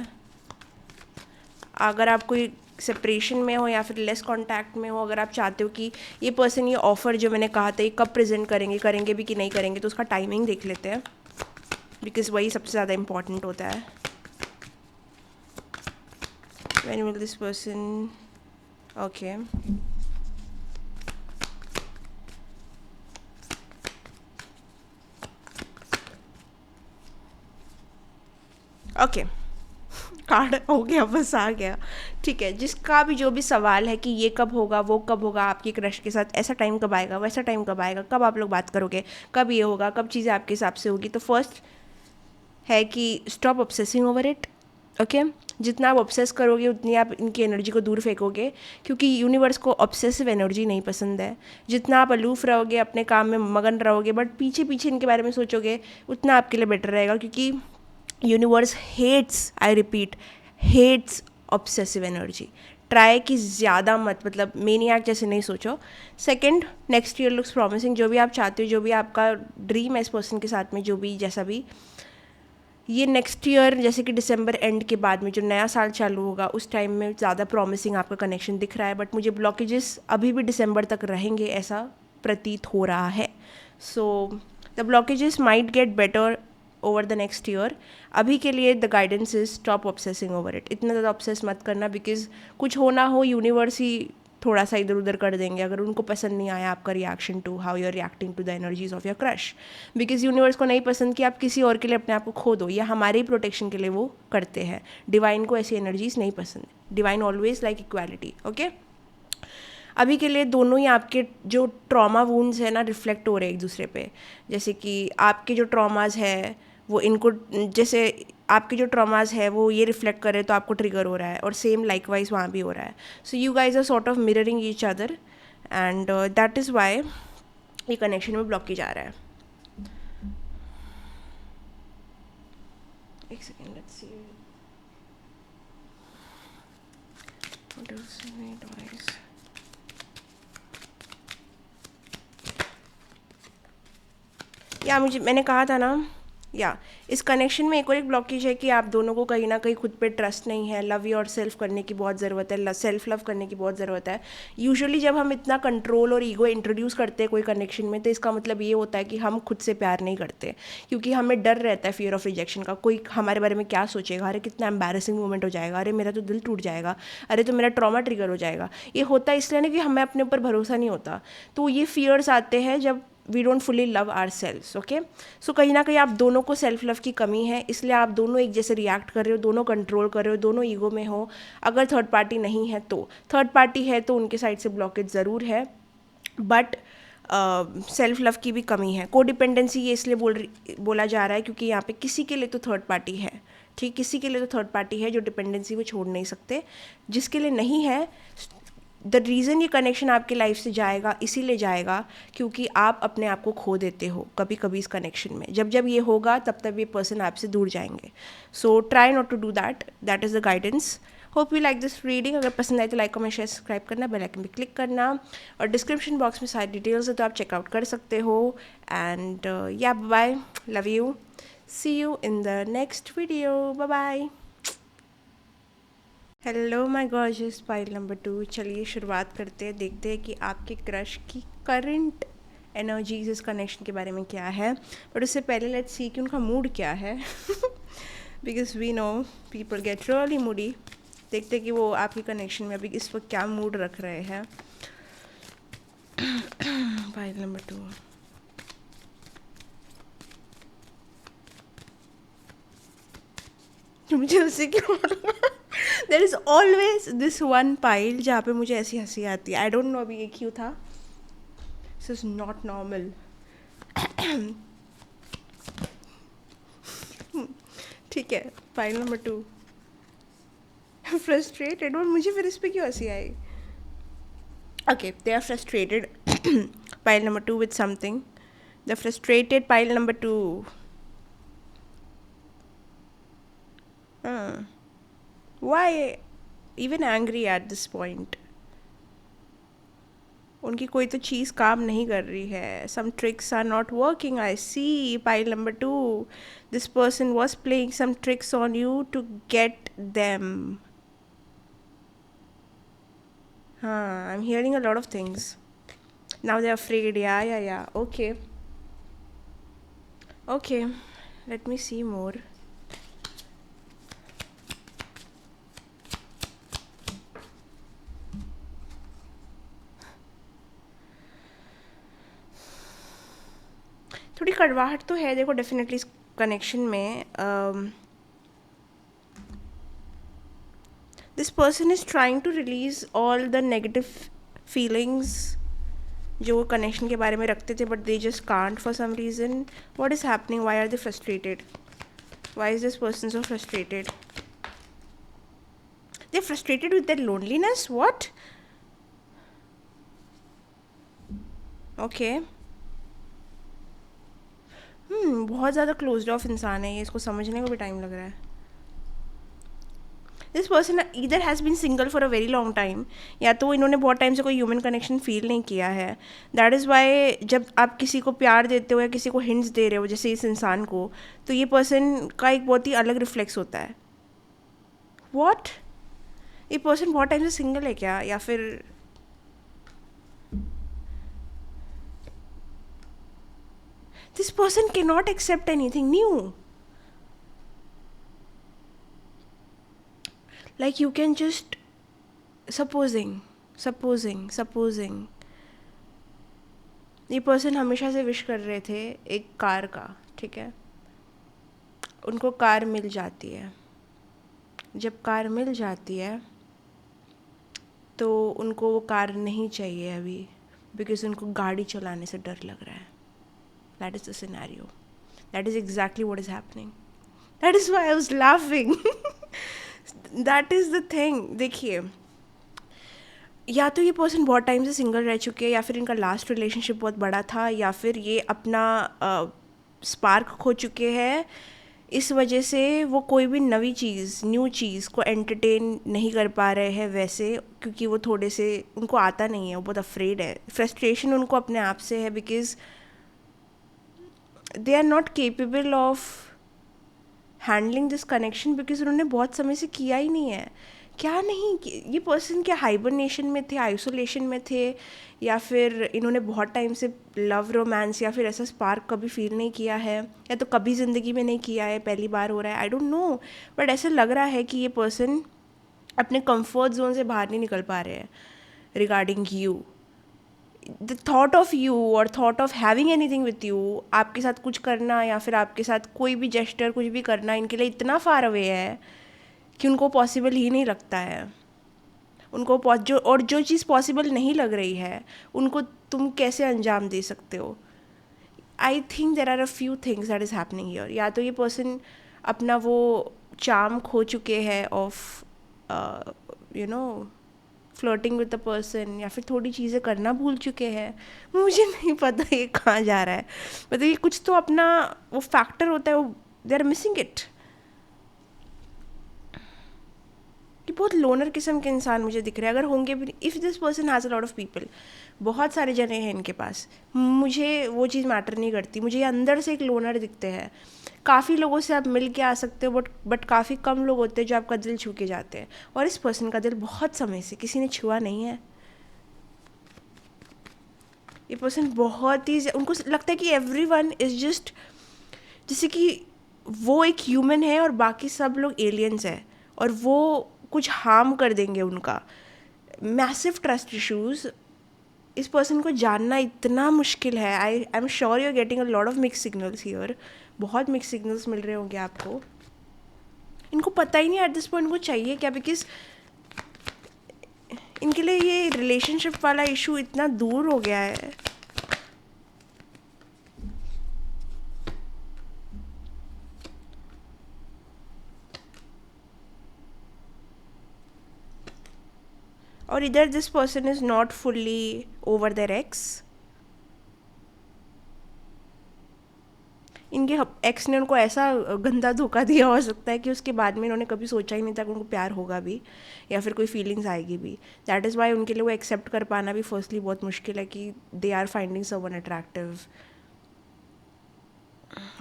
अगर आप कोई सेपरेशन में हो या फिर लेस कांटेक्ट में हो, अगर आप चाहते हो कि ये पर्सन ये ऑफ़र जो मैंने कहा था ये कब प्रेजेंट करेंगे भी कि नहीं करेंगे, तो उसका टाइमिंग देख लेते हैं. बिकॉज वही सबसे ज़्यादा इम्पॉर्टेंट होता है. When will this person, okay, okay, card हो गया, बस आ गया. ठीक है, जिसका भी जो भी सवाल है कि ये कब होगा, वो कब होगा, आपकी क्रश के साथ ऐसा टाइम कब आएगा, वैसा टाइम कब आएगा, कब आप लोग बात करोगे, कब ये होगा, कब चीज़ें आपके हिसाब से होगी, तो फर्स्ट है कि stop obsessing over it. Okay, जितना आप ऑब्सेस करोगे उतनी आप इनकी एनर्जी को दूर फेंकोगे, क्योंकि यूनिवर्स को ऑब्सेसिव एनर्जी नहीं पसंद है. जितना आप अलूफ रहोगे, अपने काम में मगन रहोगे, बट पीछे पीछे इनके बारे में सोचोगे, उतना आपके लिए बेटर रहेगा. क्योंकि universe hates, I repeat, hates obsessive energy. Try कि ज़्यादा मत, मतलब मेनियाक जैसे नहीं सोचो. Second, next year looks promising. जो भी आप चाहते हो, जो भी आपका ड्रीम है इस पर्सन के साथ में, जो भी जैसा भी, ये नेक्स्ट ईयर जैसे कि दिसंबर एंड के बाद में जो नया साल चालू होगा उस टाइम में ज़्यादा प्रॉमिसिंग आपका कनेक्शन दिख रहा है. बट मुझे ब्लॉकेजेस अभी भी दिसंबर तक रहेंगे ऐसा प्रतीत हो रहा है. So the blockages might get better over the next year. अभी के लिए the guidance is stop obsessing over it. इतना ज़्यादा ऑब्सेस मत करना, बिकॉज कुछ हो ना हो यूनिवर्स ही थोड़ा सा इधर उधर कर देंगे अगर उनको पसंद नहीं आया आपका reaction to how you are reacting to the energies of your crush. Because universe को नहीं पसंद कि आप किसी और के लिए अपने आप को खो दो, या हमारे ही प्रोटेक्शन के लिए वो करते हैं. डिवाइन को ऐसी एनर्जीज नहीं पसंद. Divine always like equality. Okay, अभी के लिए दोनों ही आपके जो ट्रॉमा वूंड्स है ना रिफ्लेक्ट हो रहे हैं एक दूसरे पे. जैसे कि आपके जो ट्रॉमाज है वो इनको, जैसे आपके जो ट्रॉमाज है वो ये रिफ्लेक्ट कर रहे हैं तो आपको ट्रिगर हो रहा है, और सेम लाइकवाइज वहाँ भी हो रहा है. So you guys are sort of mirroring each other, and that is why ये कनेक्शन में ब्लॉकेज आ रहा है. एक second, let's see what else we need guys. या मुझे मैंने कहा था ना, या इस कनेक्शन में एक और एक ब्लॉकेज है कि आप दोनों को कहीं ना कहीं खुद पे ट्रस्ट नहीं है. लव योर सेल्फ करने की बहुत ज़रूरत है, सेल्फ लव करने की बहुत ज़रूरत है. यूजुअली जब हम इतना कंट्रोल और ईगो इंट्रोड्यूस करते हैं कोई कनेक्शन में, तो इसका मतलब ये होता है कि हम खुद से प्यार नहीं करते, क्योंकि हमें डर रहता है फियर ऑफ रिजेक्शन का. कोई हमारे बारे में क्या सोचेगा, अरे कितना एम्बैरेसिंग मोमेंट हो जाएगा, अरे मेरा तो दिल टूट जाएगा, अरे तो मेरा ट्रॉमा ट्रिगर हो जाएगा. ये होता है इसलिए ना कि हमें अपने ऊपर भरोसा नहीं होता. तो ये फियर्स आते हैं जब we don't fully love ourselves. Okay, so कहीं ना कहीं आप दोनों को सेल्फ लव की कमी है, इसलिए आप दोनों एक जैसे रिएक्ट कर रहे हो, दोनों कंट्रोल कर रहे हो, दोनों ईगो में हो. अगर थर्ड पार्टी नहीं है तो, थर्ड पार्टी है तो उनके साइड से ब्लॉकेज ज़रूर है, बट सेल्फ लव की भी कमी है. को डिपेंडेंसी ये इसलिए बोला जा रहा है क्योंकि यहाँ पे किसी के लिए तो थर्ड पार्टी है. ठीक, किसी के लिए तो थर्ड पार्टी है जो डिपेंडेंसी को छोड़ नहीं सकते. जिसके लिए नहीं है, द रीज़न ये कनेक्शन आपके लाइफ से जाएगा इसीलिए जाएगा क्योंकि आप अपने आप को खो देते हो कभी कभी इस कनेक्शन में. जब जब ये होगा तब तब ये पर्सन आपसे दूर जाएंगे. So try not to do that. That is the guidance. Hope you like this reading. अगर पसंद आए तो लाइक कमेंट शेयर सब्सक्राइब करना, बेल आइकन पे क्लिक करना, और डिस्क्रिप्शन बॉक्स में सारी डिटेल्स है तो आप चेकआउट कर सकते हो. एंड या bye, love you, see you in the next video, bye bye. Hello my gorgeous pile number 2. चलिए शुरुआत करते हैं, देखते हैं कि आपके क्रश की करंट एनर्जीज इस कनेक्शन के बारे में क्या है. बट उससे पहले लेट्स सी कि उनका मूड क्या है. Because we know people get really moody. देखते हैं कि वो आपके कनेक्शन में अभी इस वक्त क्या मूड रख रहे हैं. Pile number 2. मुझे उससे क्यों there is always this one pile जहाँ पे मुझे ऐसी हंसी आती है. आई डोंट नो अभी ये क्यों था. This is not normal. ठीक है, पाइल नंबर 2 फ्रस्ट्रेटेड. और मुझे फिर इस पर क्यों हंसी आई. Okay, they are frustrated. Pile number 2 with something. The frustrated pile number 2. Why even angry at this point? उनकी कोई तो चीज़ काम नहीं कर रही है. Some tricks are not working. I see. Pile number 2. This person was playing some tricks on you to get them. I'm hearing a lot of things. Now they're afraid. Yeah. Okay. Let me see more. थोड़ी कड़वाहट तो है देखो definitely इस connection में. This person is trying to release all the negative feelings जो वो connection के बारे में रखते थे, but they just can't for some reason. What is happening? Why are they frustrated? Why is this person so frustrated? They frustrated with their loneliness. What? Okay. बहुत ज़्यादा closed of इंसान है ये. इसको समझने को भी टाइम लग रहा है. This person either has been single for a very long time, या तो इन्होंने बहुत टाइम से कोई ह्यूमन कनेक्शन फील नहीं किया है. दैट इज़ वाई जब आप किसी को प्यार देते हो या किसी को हिंट्स दे रहे हो जैसे इस इंसान को, तो ये पर्सन का एक बहुत ही अलग रिफ्लेक्स होता है. वॉट? ये पर्सन बहुत टाइम से सिंगल है क्या, या फिर this person can not accept anything new. Like you can just supposing ये पर्सन हमेशा से विश कर रहे थे एक कार का. ठीक है, उनको कार मिल जाती है. जब कार मिल जाती है तो उनको वो कार नहीं चाहिए अभी, बिकॉज उनको गाड़ी चलाने से डर लग रहा है. That is the scenario. That is exactly what is happening. That is why I was laughing. That is the thing. देखिए, या तो ये पर्सन बहुत टाइम से सिंगल रह चुके हैं, या फिर इनका लास्ट रिलेशनशिप बहुत बड़ा था, या फिर ये अपना स्पार्क खो चुके हैं. इस वजह से वो कोई भी न्यू चीज़ को एंटरटेन नहीं कर पा रहे हैं वैसे, क्योंकि वो थोड़े से उनको आता नहीं है. वो बहुत अफ्रेड है. फ्रस्ट्रेशन उनको अपने आप से है, because they are not capable of handling this connection, because उन्होंने बहुत समय से किया ही नहीं है. क्या नहीं, ये पर्सन क्या हाइबरनेशन में थे, आइसोलेशन में थे, या फिर इन्होंने बहुत टाइम से लव रोमांस या फिर ऐसा स्पार्क कभी फील नहीं किया है, या तो कभी ज़िंदगी में नहीं किया है, पहली बार हो रहा है. आई डोंट नो, बट ऐसा लग रहा है कि ये पर्सन अपने कंफर्ट जोन से बाहर नहीं निकल पा रहे हैं regarding you. The thought of you और thought of having anything with you, आपके साथ कुछ करना या फिर आपके साथ कोई भी जेस्टर कुछ भी करना इनके लिए इतना फार अवे है कि उनको पॉसिबल ही नहीं लगता है. उनको जो चीज़ पॉसिबल नहीं लग रही है उनको तुम कैसे अंजाम दे सकते हो. I think there are a few things that is happening here. या तो ये पर्सन अपना वो चार्म खो चुके हैं of flirting with the person, या फिर थोड़ी चीज़ें करना भूल चुके हैं। मुझे नहीं पता ये कहाँ जा रहा है, मतलब ये कुछ तो अपना वो फैक्टर होता है, वो दे आर मिसिंग इट। कि बहुत लोनर किस्म के इंसान मुझे दिख रहे हैं, अगर होंगे भी, if this person has a lot of people, बहुत सारे जने हैं इनके पास, मुझे वो चीज़ मैटर नहीं करती, मुझे ये अंदर से एक लोनर दिखते हैं। काफ़ी लोगों से आप मिल के आ सकते हो, बट काफ़ी कम लोग होते हैं जो आपका दिल छू के जाते हैं, और इस पर्सन का दिल बहुत समय से किसी ने छुआ नहीं है। ये पर्सन बहुत ही, उनको लगता है कि एवरीवन इज़ जस्ट, जैसे कि वो एक ह्यूमन है और बाकी सब लोग एलियंस हैं, और वो कुछ हार्म कर देंगे उनका। Massive trust issues. इस पर्सन को जानना इतना मुश्किल है। I am sure you are getting a lot of mix signals here. बहुत मिक्स सिग्नल्स मिल रहे होंगे आपको। इनको पता ही नहीं एट दिस पॉइंट इनको चाहिए क्या, बिकॉज इनके लिए ये रिलेशनशिप वाला इशू इतना दूर हो गया है। और इधर this person is not fully over their ex. इनके एक्स ने उनको ऐसा गंदा धोखा दिया हो सकता है कि उसके बाद में इन्होंने कभी सोचा ही नहीं था कि उनको प्यार होगा भी, या फिर कोई फीलिंग्स आएगी भी। दैट इज़ वाई उनके लिए वो एक्सेप्ट कर पाना भी फर्स्टली बहुत मुश्किल है कि they are finding someone attractive.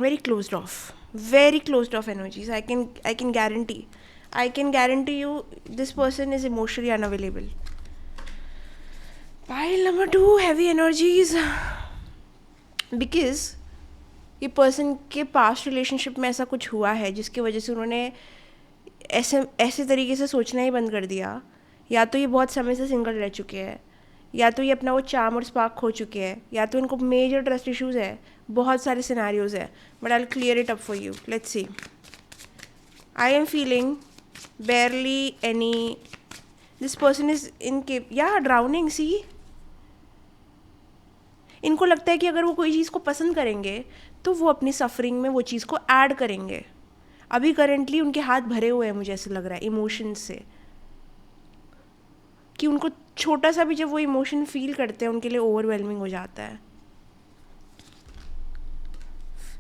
Very closed off, very closed off energies. I can guarantee you this person is emotionally unavailable. Pile number 2, heavy energies. Because ये पर्सन के पास्ट रिलेशनशिप में ऐसा कुछ हुआ है जिसकी वजह से उन्होंने ऐसे तरीके से सोचना ही बंद कर दिया। या तो ये बहुत समय से सिंगल रह चुके हैं, या तो ये अपना वो चार्म और स्पार्क खो चुके हैं, या तो इनको मेजर ट्रस्ट इश्यूज है। बहुत सारे सिनेरियोज है, but I will clear it up for you. Let's see. I am feeling barely any, this person is drowning। सी, इनको लगता है कि अगर वो कोई चीज़ को पसंद करेंगे तो वो अपनी सफरिंग में वो चीज़ को ऐड करेंगे। अभी करेंटली उनके हाथ भरे हुए हैं, मुझे ऐसा लग रहा है इमोशंस से, कि उनको छोटा सा भी जब वो इमोशन फील करते हैं उनके लिए ओवरवेलमिंग हो जाता है।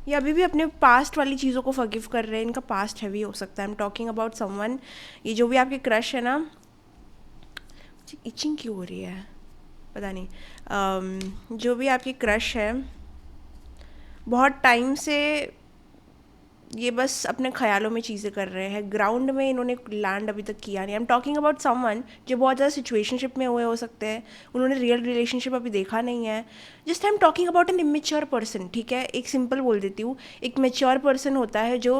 ये अभी भी अपने पास्ट वाली चीज़ों को फॉरगिव कर रहे हैं। इनका पास्ट हैवी हो सकता है। I am talking about someone, ये जो भी आपके क्रश है ना, इचिंग क्यों हो रही है पता नहीं। जो भी आपकी क्रश है, बहुत टाइम से ये बस अपने ख्यालों में चीज़ें कर रहे हैं, ग्राउंड में इन्होंने लैंड अभी तक किया नहीं। I am talking about someone जो बहुत ज़्यादा सिचुएशनशिप में हुए हो सकते हैं, उन्होंने रियल रिलेशनशिप अभी देखा नहीं है। Just I am talking about an immature person. ठीक है, एक सिंपल बोल देती हूँ, एक मेच्योर पर्सन होता है जो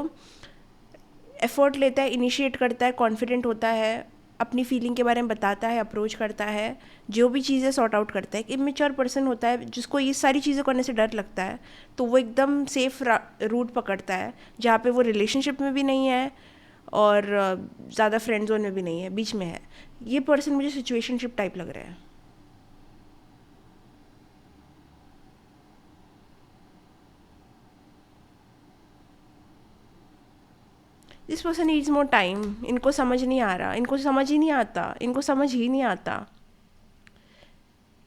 एफर्ट लेता है, इनिशिएट करता है, कॉन्फिडेंट होता है, अपनी फीलिंग के बारे में बताता है, अप्रोच करता है, जो भी चीज़ें सॉर्ट आउट करता है। एक इमेच्योर पर्सन होता है जिसको ये सारी चीज़ें करने से डर लगता है, तो वो एकदम सेफ रूट पकड़ता है जहाँ पे वो रिलेशनशिप में भी नहीं है और ज़्यादा फ्रेंड जोन में भी नहीं है, बीच में है। ये पर्सन मुझे सिचुएशनशिप टाइप लग रहा है। This person needs more time. इनको समझ नहीं आ रहा, इनको समझ ही नहीं आता, इनको समझ ही नहीं आता।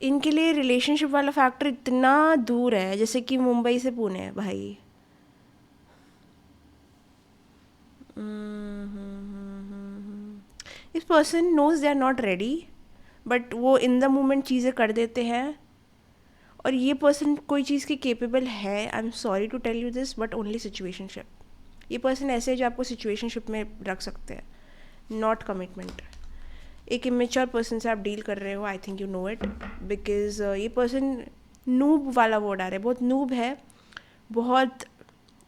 इनके लिए रिलेशनशिप वाला फैक्टर इतना दूर है, जैसे कि मुंबई से पुणे है भाई। इस person knows they are not ready, but वो इन द मोमेंट चीज़ें कर देते हैं। और ये पर्सन कोई चीज़ की केपेबल है, I am sorry to tell you this, but only situationship. ये पर्सन ऐसे है जो आपको सिचुएशनशिप में रख सकते हैं, नॉट कमिटमेंट। एक इमेच्योर पर्सन से आप डील कर रहे हो, I think you know it, because ये पर्सन नूब वाला वर्ड आ रहा है, बहुत नूब है, बहुत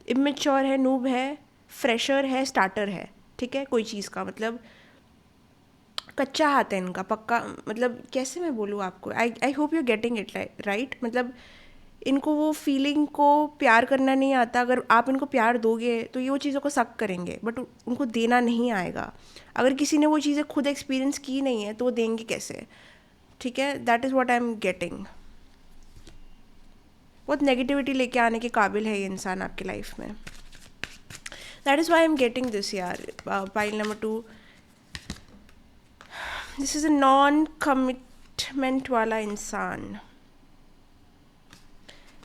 इमेच्योर है, नूब है, फ्रेशर है, स्टार्टर है। ठीक है, कोई चीज़ का मतलब कच्चा हाथ है इनका, पक्का। मतलब कैसे मैं बोलूँ आपको, I hope you are getting it right. मतलब इनको वो फीलिंग को प्यार करना नहीं आता। अगर आप इनको प्यार दोगे तो ये वो चीज़ों को सक करेंगे, बट उनको देना नहीं आएगा। अगर किसी ने वो चीज़ें खुद एक्सपीरियंस की नहीं है तो वो देंगे कैसे। ठीक है, that is what I am getting. बहुत नेगेटिविटी लेके आने के काबिल है ये इंसान आपकी लाइफ में। That is why I am getting this यार। Pile number 2, this is a non commitment वाला इंसान।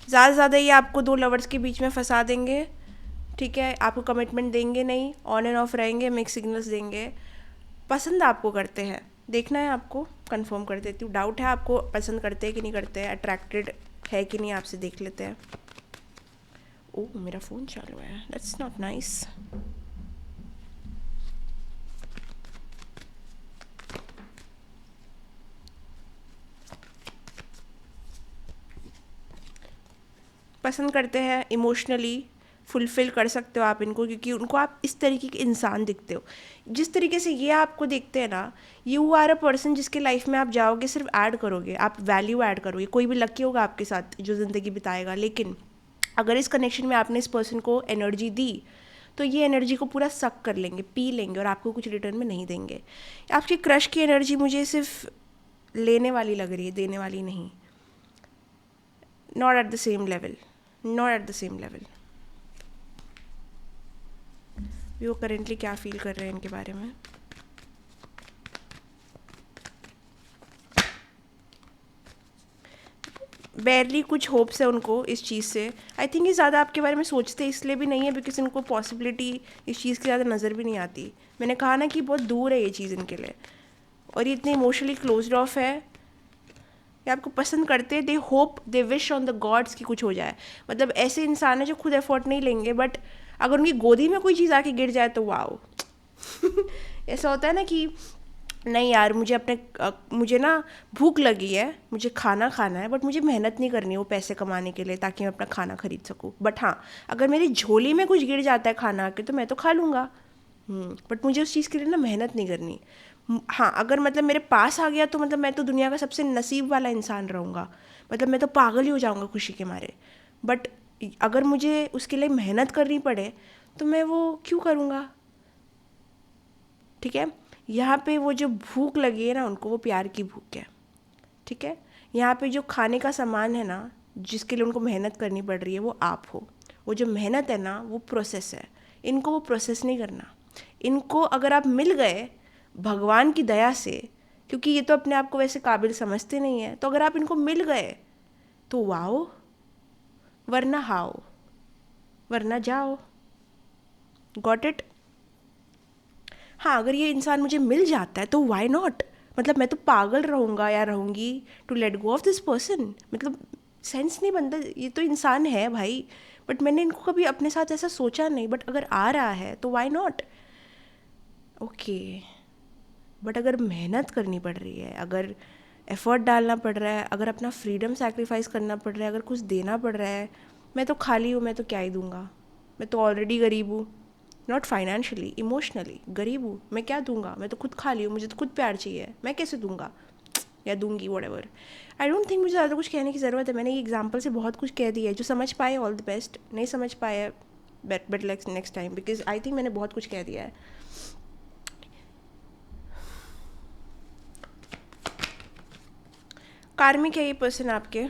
ज़्यादा से ज़्यादा ये आपको दो लवर्स के बीच में फंसा देंगे, ठीक है, आपको कमिटमेंट देंगे नहीं, ऑन एंड ऑफ रहेंगे, मिक्स सिग्नल्स देंगे। पसंद आपको करते हैं, देखना है आपको, कंफर्म कर देती हूँ। डाउट है आपको पसंद करते हैं कि नहीं करते हैं, अट्रैक्टेड है कि नहीं आपसे, देख लेते हैं। ओह मेरा फ़ोन चालू है, दैट्स नॉट नाइस। पसंद करते हैं, इमोशनली फुलफ़िल कर सकते हो आप इनको, क्योंकि उनको आप इस तरीके के इंसान दिखते हो। जिस तरीके से ये आपको देखते हैं ना, यू आर अ पर्सन जिसके लाइफ में आप जाओगे सिर्फ ऐड करोगे, आप वैल्यू ऐड करोगे। कोई भी लकी होगा आपके साथ जो ज़िंदगी बिताएगा, लेकिन अगर इस कनेक्शन में आपने इस पर्सन को एनर्जी दी तो ये एनर्जी को पूरा सक कर लेंगे, पी लेंगे, और आपको कुछ रिटर्न में नहीं देंगे। आपकी क्रश की एनर्जी मुझे सिर्फ लेने वाली लग रही है, देने वाली नहीं। Not at the same level, not at the same level. वो करेंटली क्या फील कर रहे हैं इनके बारे में। बैरली कुछ होप्स है उनको इस चीज़ से। आई थिंक ये ज़्यादा आपके बारे में सोचते इसलिए भी नहीं है बिकॉज इनको पॉसिबिलिटी इस चीज़ की ज़्यादा नज़र भी नहीं आती। मैंने कहा ना कि बहुत दूर है ये चीज़ इनके लिए, और ये इतने इमोशनली क्लोज्ड ऑफ है। ये आपको पसंद करते हैं, they hope, they wish on the gods कि कुछ हो जाए। मतलब ऐसे इंसान है जो खुद एफर्ट नहीं लेंगे, बट अगर उनकी गोदी में कोई चीज़ आके गिर जाए तो वाओ। ऐसा होता है ना कि नहीं यार, मुझे ना भूख लगी है, मुझे खाना खाना है, बट मुझे मेहनत नहीं करनी है वो पैसे कमाने के लिए ताकि मैं अपना खाना खरीद सकूँ। बट हाँ, अगर मेरी झोली में कुछ गिर जाता है खाना आके तो मैं तो खा लूँगा, बट मुझे उस चीज़ के लिए ना मेहनत नहीं करनी। हाँ, अगर मतलब मेरे पास आ गया तो मतलब मैं तो दुनिया का सबसे नसीब वाला इंसान रहूँगा, मतलब मैं तो पागल ही हो जाऊँगा खुशी के मारे। बट अगर मुझे उसके लिए मेहनत करनी पड़े तो मैं वो क्यों करूँगा, ठीक है। यहाँ पे वो जो भूख लगी है ना उनको, वो प्यार की भूख है, ठीक है। यहाँ पे जो खाने का सामान है ना जिसके लिए उनको मेहनत करनी पड़ रही है वो आप हो। वो जो मेहनत है ना वो प्रोसेस है, इनको वो प्रोसेस नहीं करना। इनको अगर आप मिल गए भगवान की दया से, क्योंकि ये तो अपने आप को वैसे काबिल समझते नहीं है, तो अगर आप इनको मिल गए तो वाओ, वरना हाओ, वरना जाओ। Got it. हाँ, अगर ये इंसान मुझे मिल जाता है तो वाई नॉट, मतलब मैं तो पागल रहूँगा या रहूँगी to let go of this person. मतलब सेंस नहीं बनता, ये तो इंसान है भाई, बट मैंने इनको कभी अपने साथ ऐसा सोचा नहीं, बट अगर आ रहा है तो वाई नॉट। ओके, बट अगर मेहनत करनी पड़ रही है, अगर एफर्ट डालना पड़ रहा है, अगर अपना फ्रीडम सैक्रिफाइस करना पड़ रहा है, अगर कुछ देना पड़ रहा है, मैं तो खाली हूँ, मैं तो क्या ही दूँगा, मैं तो ऑलरेडी गरीब हूँ। नॉट फाइनेंशियली, इमोशनली गरीब हूँ, मैं क्या दूंगा, मैं तो खुद खाली हूँ, मुझे तो खुद प्यार चाहिए, मैं कैसे दूंगा या दूंगी, what ever. I don't think मुझे ज़्यादा कुछ कहने की ज़रूरत है, मैंने ये एग्जाम्पल से बहुत कुछ कह दिया है। जो समझ पाए ऑल द बेस्ट, नहीं समझ पाए bet next time, because I think मैंने बहुत कुछ कह दिया है। कार्मिक है ये पर्सन आपके,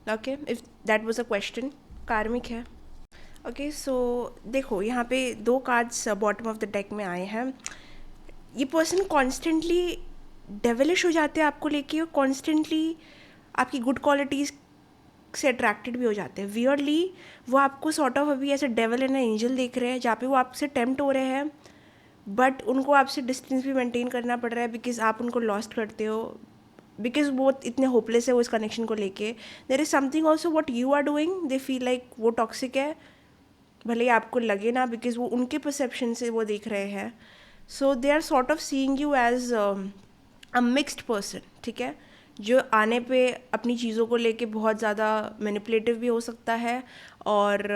okay, if that was a question, कार्मिक है। ओके सो देखो यहाँ पे दो cards bottom of the deck में आए हैं। ये पर्सन कॉन्स्टेंटली डेवलिश हो जाते हैं आपको लेके, और कॉन्स्टेंटली आपकी गुड क्वालिटीज़ से अट्रैक्टेड भी हो जाते हैं। वियर्डली वो आपको सॉर्ट ऑफ अभी ऐसे डेवल एंड एंजल देख रहे हैं, जहाँ पे वो आपसे टेम्प्ट हो रहे हैं, बट उनको आपसे डिस्टेंस भी मेंटेन करना पड़ रहा है बिकॉज आप उनको लॉस्ट करते हो, बिकॉज वो इतने होपलेस है वो इस कनेक्शन को लेके। There is something also what you are doing, they feel like वो टॉक्सिक है, भले ही आपको लगे ना, बिकॉज वो उनके परसेप्शन से वो देख रहे हैं। So they are sort of seeing you as a mixed person, ठीक है, जो आने पे अपनी चीज़ों को लेके बहुत ज़्यादा मैनिपुलेटिव भी हो सकता है और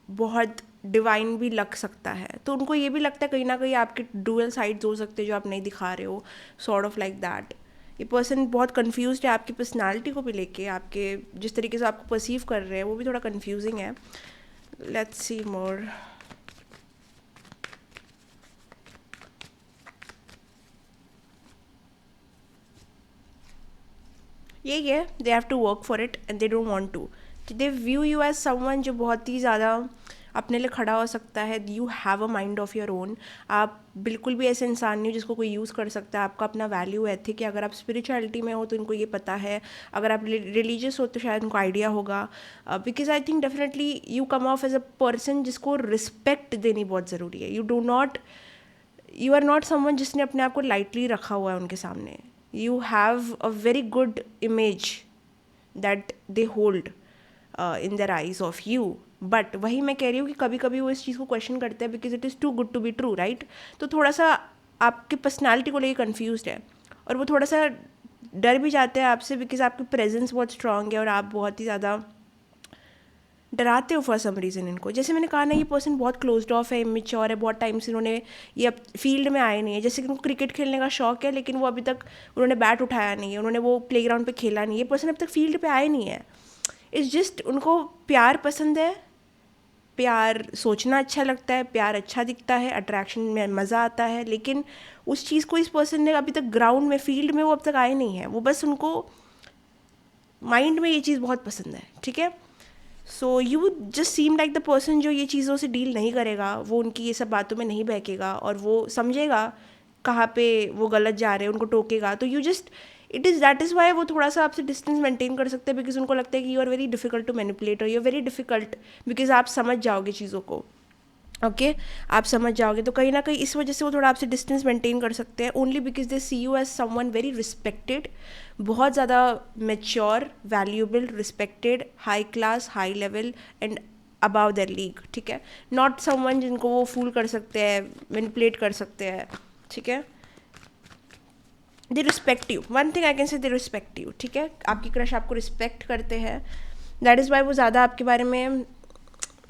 बहुत डिवाइन भी लग सकता है। तो उनको ये भी लगता है कहीं ना कहीं आपके डुअल साइड्स हो सकते हैं जो आप नहीं दिखा रहे हो, सॉर्ट ऑफ लाइक दैट। ये पर्सन बहुत कंफ्यूज्ड है आपकी पर्सनालिटी को भी लेके, आपके जिस तरीके से आपको परसीव कर रहे हैं वो भी थोड़ा कंफ्यूजिंग है। Let's see more. यही है, they have to work for it and they don't want to. They view you as someone जो बहुत ही ज़्यादा अपने लिए खड़ा हो सकता है. You have a mind of your own. आप बिल्कुल भी ऐसे इंसान नहीं हो जिसको कोई यूज़ कर सकता है। आपका अपना वैल्यू एथिक है। अगर आप स्पिरिचुअलिटी में हो तो इनको ये पता है, अगर आप रिलीजियस हो तो शायद उनको आइडिया होगा। Because I think definitely you come off as a person जिसको रिस्पेक्ट देनी बहुत ज़रूरी है। यू आर नॉट समवन जिसने अपने आप को लाइटली रखा हुआ है उनके सामने। You have a very good image that they hold in their eyes of you. But वही मैं कह रही हूँ कि कभी कभी वो इस चीज़ को क्वेश्चन करते हैं because it is too good to be true, right. तो थोड़ा सा आपकी पर्सनैलिटी को लेकर कन्फ्यूज है, और वो थोड़ा सा डर भी जाते हैं आपसे बिकॉज आपकी प्रेजेंस बहुत स्ट्रांग है और आप बहुत ही ज़्यादा डराते हो फॉर सम रीज़न इनको। जैसे मैंने कहा ना, ये पर्सन बहुत क्लोज्ड ऑफ है, इमेच्योर है, बहुत टाइम से इन्होंने ये अब फील्ड में आए नहीं है। जैसे कि उनको क्रिकेट खेलने का शौक है लेकिन वो अभी तक उन्होंने बैट उठाया नहीं है, उन्होंने वो प्लेग्राउंड पे खेला नहीं है। ये पर्सन अभी तक फील्ड पे आए नहीं है। इट्स जस्ट उनको प्यार पसंद है, प्यार सोचना अच्छा लगता है, प्यार अच्छा दिखता है, अट्रैक्शन में मज़ा आता है, लेकिन उस चीज़ को इस पर्सन ने अभी तक ग्राउंड में फील्ड में वो अब तक आए नहीं है। वो बस उनको माइंड में ये चीज़ बहुत पसंद है, ठीक है। So you just seem like the person जो ये चीज़ों से डील नहीं करेगा, वो उनकी ये सब बातों में नहीं बहकेगा और वो समझेगा कहाँ पे वो गलत जा रहे हैं, उनको टोकेगा। तो you just that is Y वो थोड़ा सा आपसे डिस्टेंस मेंटेन कर सकते हैं, बिकॉज उनको लगता है कि you are very difficult to manipulate, और you are very difficult because आप समझ जाओगे चीज़ों को। ओके आप समझ जाओगे, तो कहीं ना कहीं इस वजह से वो थोड़ा आपसे डिस्टेंस मेंटेन कर सकते हैं, only because they see you as someone very respected, बहुत ज़्यादा mature, valuable, respected, high class, high level and above their league, ठीक है। नॉट समवन जिनको वो फूल कर सकते हैं, मैनिपुलेट कर सकते हैं, ठीक है। They respect you, one thing I can say, they respect you, ठीक है। आपकी क्रश आपको रिस्पेक्ट करते हैं, दैट इज़ वाई वो ज़्यादा आपके बारे में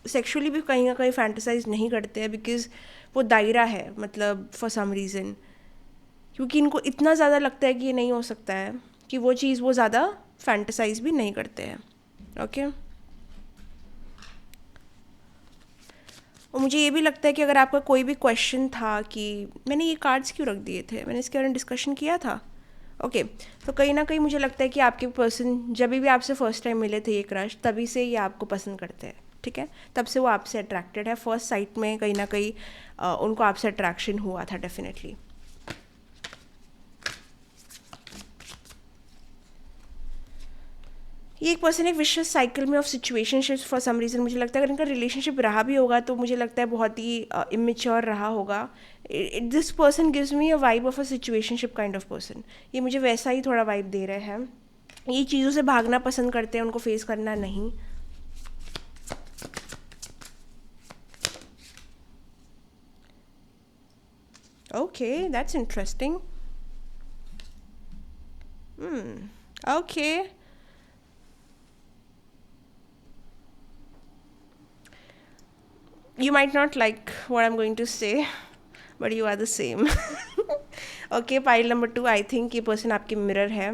सेक्सुअली भी कहीं ना कहीं फैंटेसाइज नहीं करते हैं, बिकॉज वो दायरा है, मतलब फॉर सम रीज़न, क्योंकि इनको इतना ज़्यादा लगता है कि ये नहीं हो सकता है कि वो चीज़ वो ज़्यादा फैंटेसाइज भी नहीं करते हैं। ओके और मुझे ये भी लगता है कि अगर आपका कोई भी क्वेश्चन था कि मैंने ये कार्ड्स क्यों रख दिए थे, मैंने इसके बारे में डिस्कशन किया था। ओके तो कहीं ना कहीं मुझे लगता है कि आपके पर्सन जब भी आपसे फर्स्ट टाइम मिले थे ये क्रश, तभी से ये आपको पसंद करते हैं, ठीक है। तब से वो आपसे अट्रैक्टेड है, फर्स्ट साइट में कहीं ना कहीं उनको आपसे अट्रैक्शन हुआ था डेफिनेटली। ये एक पर्सन एक विशियस साइकिल में of situationships for some reason, मुझे लगता है अगर इनका रिलेशनशिप रहा भी होगा तो मुझे लगता है बहुत ही इमेच्योर रहा होगा। This person gives me a vibe of a situationship kind of person. ये मुझे वैसा ही थोड़ा वाइब दे रहे हैं। ये चीज़ों से भागना पसंद करते हैं, उनको फेस करना नहीं। Okay that's interesting. Okay you might not like what I'm going to say, but you are the same. Okay, pile number 2, I think ये person आपकी mirror है,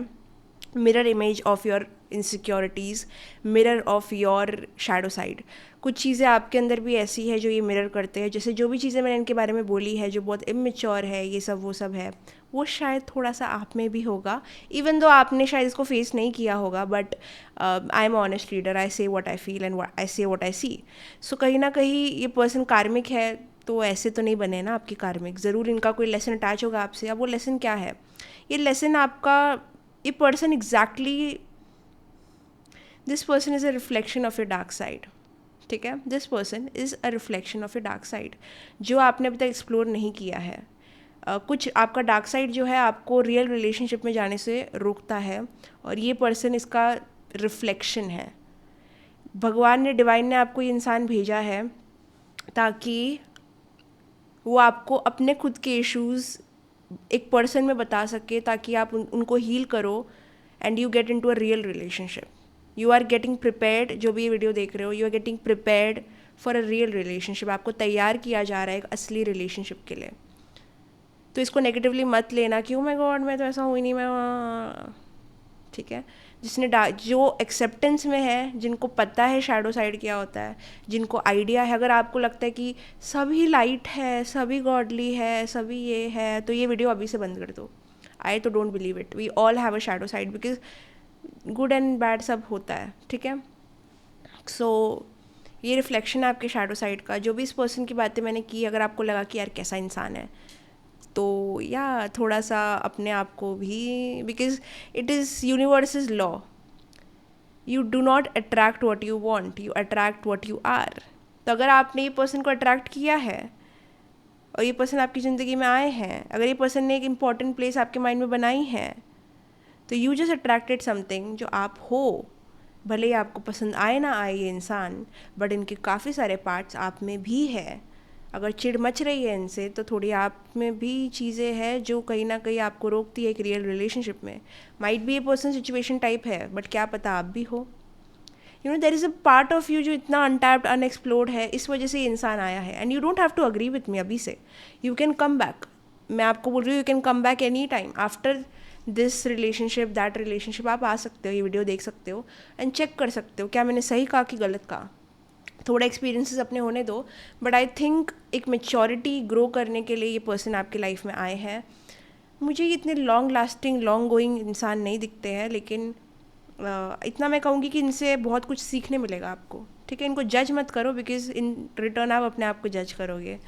mirror image of your insecurities, mirror of your shadow side। कुछ चीज़ें आपके अंदर भी ऐसी है जो ये मिरर करते हैं, जैसे जो भी चीज़ें मैंने इनके बारे में बोली है जो बहुत इमेच्योर है, ये सब वो सब है, वो शायद थोड़ा सा आप में भी होगा, इवन दो आपने शायद इसको फेस नहीं किया होगा। But I am honest reader, I say what I feel and I say what आई सी। सो कहीं ना कहीं ये पर्सन कार्मिक है, तो ऐसे तो नहीं बने ना आपकी कार्मिक, ज़रूर इनका कोई लेसन अटैच होगा आपसे। अब वो लेसन क्या है? ये लेसन आपका, ये person exactly, this person is a reflection of your dark side, ठीक है। This person is a reflection of your dark side जो आपने अभी तक एक्सप्लोर नहीं किया है। कुछ आपका डार्क साइड जो है आपको रियल रिलेशनशिप में जाने से रोकता है, और ये पर्सन इसका रिफ्लेक्शन है। भगवान ने, डिवाइन ने आपको ये इंसान भेजा है ताकि वो आपको अपने खुद के इश्यूज़ एक पर्सन में बता सके, ताकि आप उनको हील करो and you get into a real relationship. You are getting prepared, जो भी ये वीडियो देख रहे हो, you are getting prepared for a real relationship. आपको तैयार किया जा रहा है एक असली रिलेशनशिप के लिए। तो इसको नेगेटिवली मत लेना कि ओ माय गॉड मैं तो ऐसा हुई नहीं, मैं, ठीक है। जिसने जो एक्सेप्टेंस में है, जिनको पता है शैडो साइड क्या होता है, जिनको आइडिया है, अगर आपको लगता है कि सभी लाइट है, सभी गॉडली है, सभी ये है, तो ये वीडियो अभी से बंद कर दो। आई तो don't believe it, we all have a shadow side, because good and bad सब होता है, ठीक है। सो ये रिफ्लेक्शन है आपके शैडो साइड का। जो भी इस पर्सन की बातें मैंने की, अगर आपको लगा कि यार कैसा इंसान है, तो या थोड़ा सा अपने आप को भी, because it is universe law, you do not attract what you want, you attract what you are. तो अगर आपने ये पर्सन को अट्रैक्ट किया है और ये पर्सन आपकी ज़िंदगी में आए हैं, अगर ये पर्सन ने एक इम्पॉर्टेंट प्लेस आपके माइंड में बनाई है, तो यू जस्ट अट्रैक्टेड समथिंग जो आप हो। भले ही आपको पसंद आए ना आए ये इंसान, बट इनके काफ़ी सारे पार्ट्स आप में भी है। अगर चिढ़ मच रही है इनसे, तो थोड़ी आप में भी चीज़ें हैं जो कहीं ना कहीं आपको रोकती है एक रियल रिलेशनशिप में। Might be a person situation type है, बट क्या पता आप भी हो। You know there is a part of you जो इतना अनटैप्ड अनएक्सप्लोर्ड है, इस वजह से ये इंसान आया है। And you don't have to agree with me अभी से, यू कैन कम बैक। मैं आपको बोल रही हूँ you can come back any time after this relationship, that relationship. आप आ सकते हो, ये वीडियो देख सकते हो एंड चेक कर सकते हो क्या मैंने सही कहा कि गलत कहा। थोड़ा एक्सपीरियंसेस अपने होने दो, बट आई थिंक एक मेच्योरिटी ग्रो करने के लिए ये पर्सन आपकी लाइफ में आए हैं। मुझे ये इतने लॉन्ग लास्टिंग लॉन्ग गोइंग इंसान नहीं दिखते हैं, लेकिन इतना मैं कहूँगी कि इनसे बहुत कुछ सीखने मिलेगा आपको। ठीक है, इनको जज मत करो, बिकॉज इन रिटर्न आप अपने आप को जज करोगे।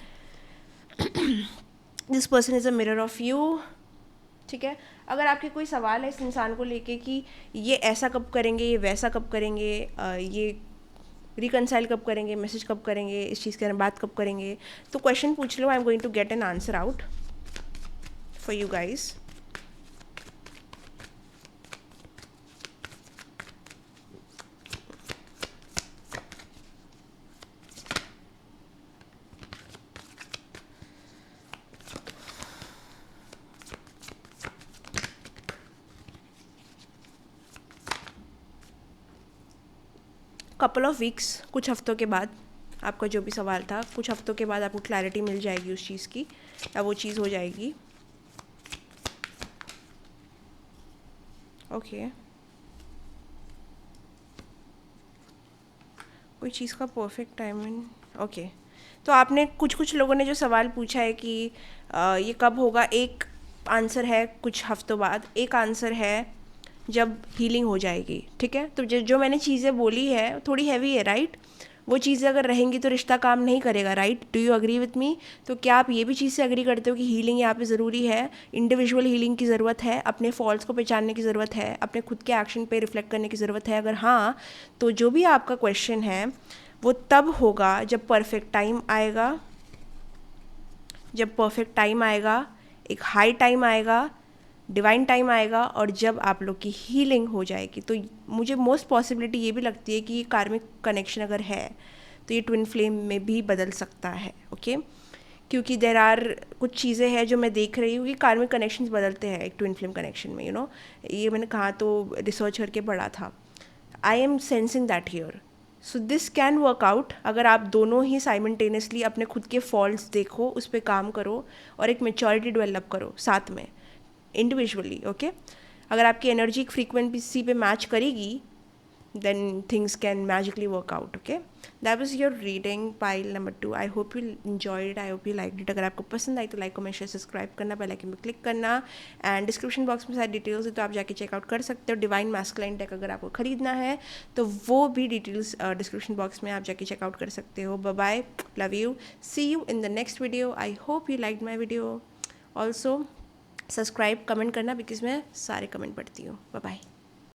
This person is a mirror of you. ठीक है, अगर आपके कोई सवाल है इस इंसान को लेके कि ये ऐसा कब करेंगे, ये वैसा कब करेंगे, ये रिकनसाइल कब करेंगे, मैसेज कब करेंगे, इस चीज़ के बारे में बात कब करेंगे, तो क्वेश्चन पूछ लो। I am going to get an answer out for you guys. Couple of weeks, कुछ हफ्तों के बाद आपका जो भी सवाल था, कुछ हफ्तों के बाद आपको क्लैरिटी मिल जाएगी उस चीज़ की, या वो चीज़ हो जाएगी। ओके, कोई चीज़ का परफेक्ट टाइमिंग। ओके, तो आपने कुछ लोगों ने जो सवाल पूछा है कि ये कब होगा, एक आंसर है कुछ हफ्तों बाद, एक आंसर है जब हीलिंग हो जाएगी। ठीक है, तो जो मैंने चीज़ें बोली है थोड़ी हैवी है, राइट? वो चीज़ें अगर रहेंगी तो रिश्ता काम नहीं करेगा, right? Do you agree with मी? तो क्या आप ये भी चीज़ से अग्री करते हो कि हीलिंग यहाँ पे ज़रूरी है, इंडिविजुअल हीलिंग की ज़रूरत है, अपने फॉल्ट्स को पहचानने की ज़रूरत है, अपने खुद के एक्शन पे रिफ्लेक्ट करने की ज़रूरत है? अगर हाँ, तो जो भी आपका क्वेश्चन है वो तब होगा जब परफेक्ट टाइम आएगा, जब परफेक्ट टाइम आएगा, एक हाई टाइम आएगा, डिवाइन टाइम आएगा, और जब आप लोग की हीलिंग हो जाएगी। तो मुझे मोस्ट पॉसिबिलिटी ये भी लगती है कि ये कार्मिक कनेक्शन अगर है तो ये ट्विन फ्लेम में भी बदल सकता है। ओके, क्योंकि देर आर कुछ चीज़ें हैं जो मैं देख रही हूँ कि कार्मिक कनेक्शंस बदलते हैं एक ट्विन फ्लेम कनेक्शन में। यू नो, ये मैंने कहा तो रिसर्च करके पढ़ा था। I am sensing that here. So this can work out अगर आप दोनों ही साइमल्टेनियसली अपने खुद के फॉल्ट्स देखो, उस पर काम करो और एक मेच्योरिटी डेवलप करो साथ में, इंडिविजुअली। ओके, अगर आपकी एनर्जी एक फ्रीक्वेंसी पे मैच करेगी, then things can magically work out. Okay, that was your reading pile number 2. I hope you enjoyed it, I hope you liked it. अगर आपको पसंद आई तो लाइक कमेंट शेयर सब्सक्राइब करना, बेल आइकन पे click करना, and description box में सारी details है तो आप जाके चेकआउट कर सकते हो। डिवाइन मैस्कुलाइन डेक अगर आपको खरीदना है तो वो भी डिटेल्स डिस्क्रिप्शन बॉक्स में आप जाके चेकआउट कर सकते हो। Bye bye, love you, see you in the next video. I hope you like my video. Also subscribe, comment करना, बिकॉज मैं सारे कमेंट पढ़ती हूँ। Bye bye.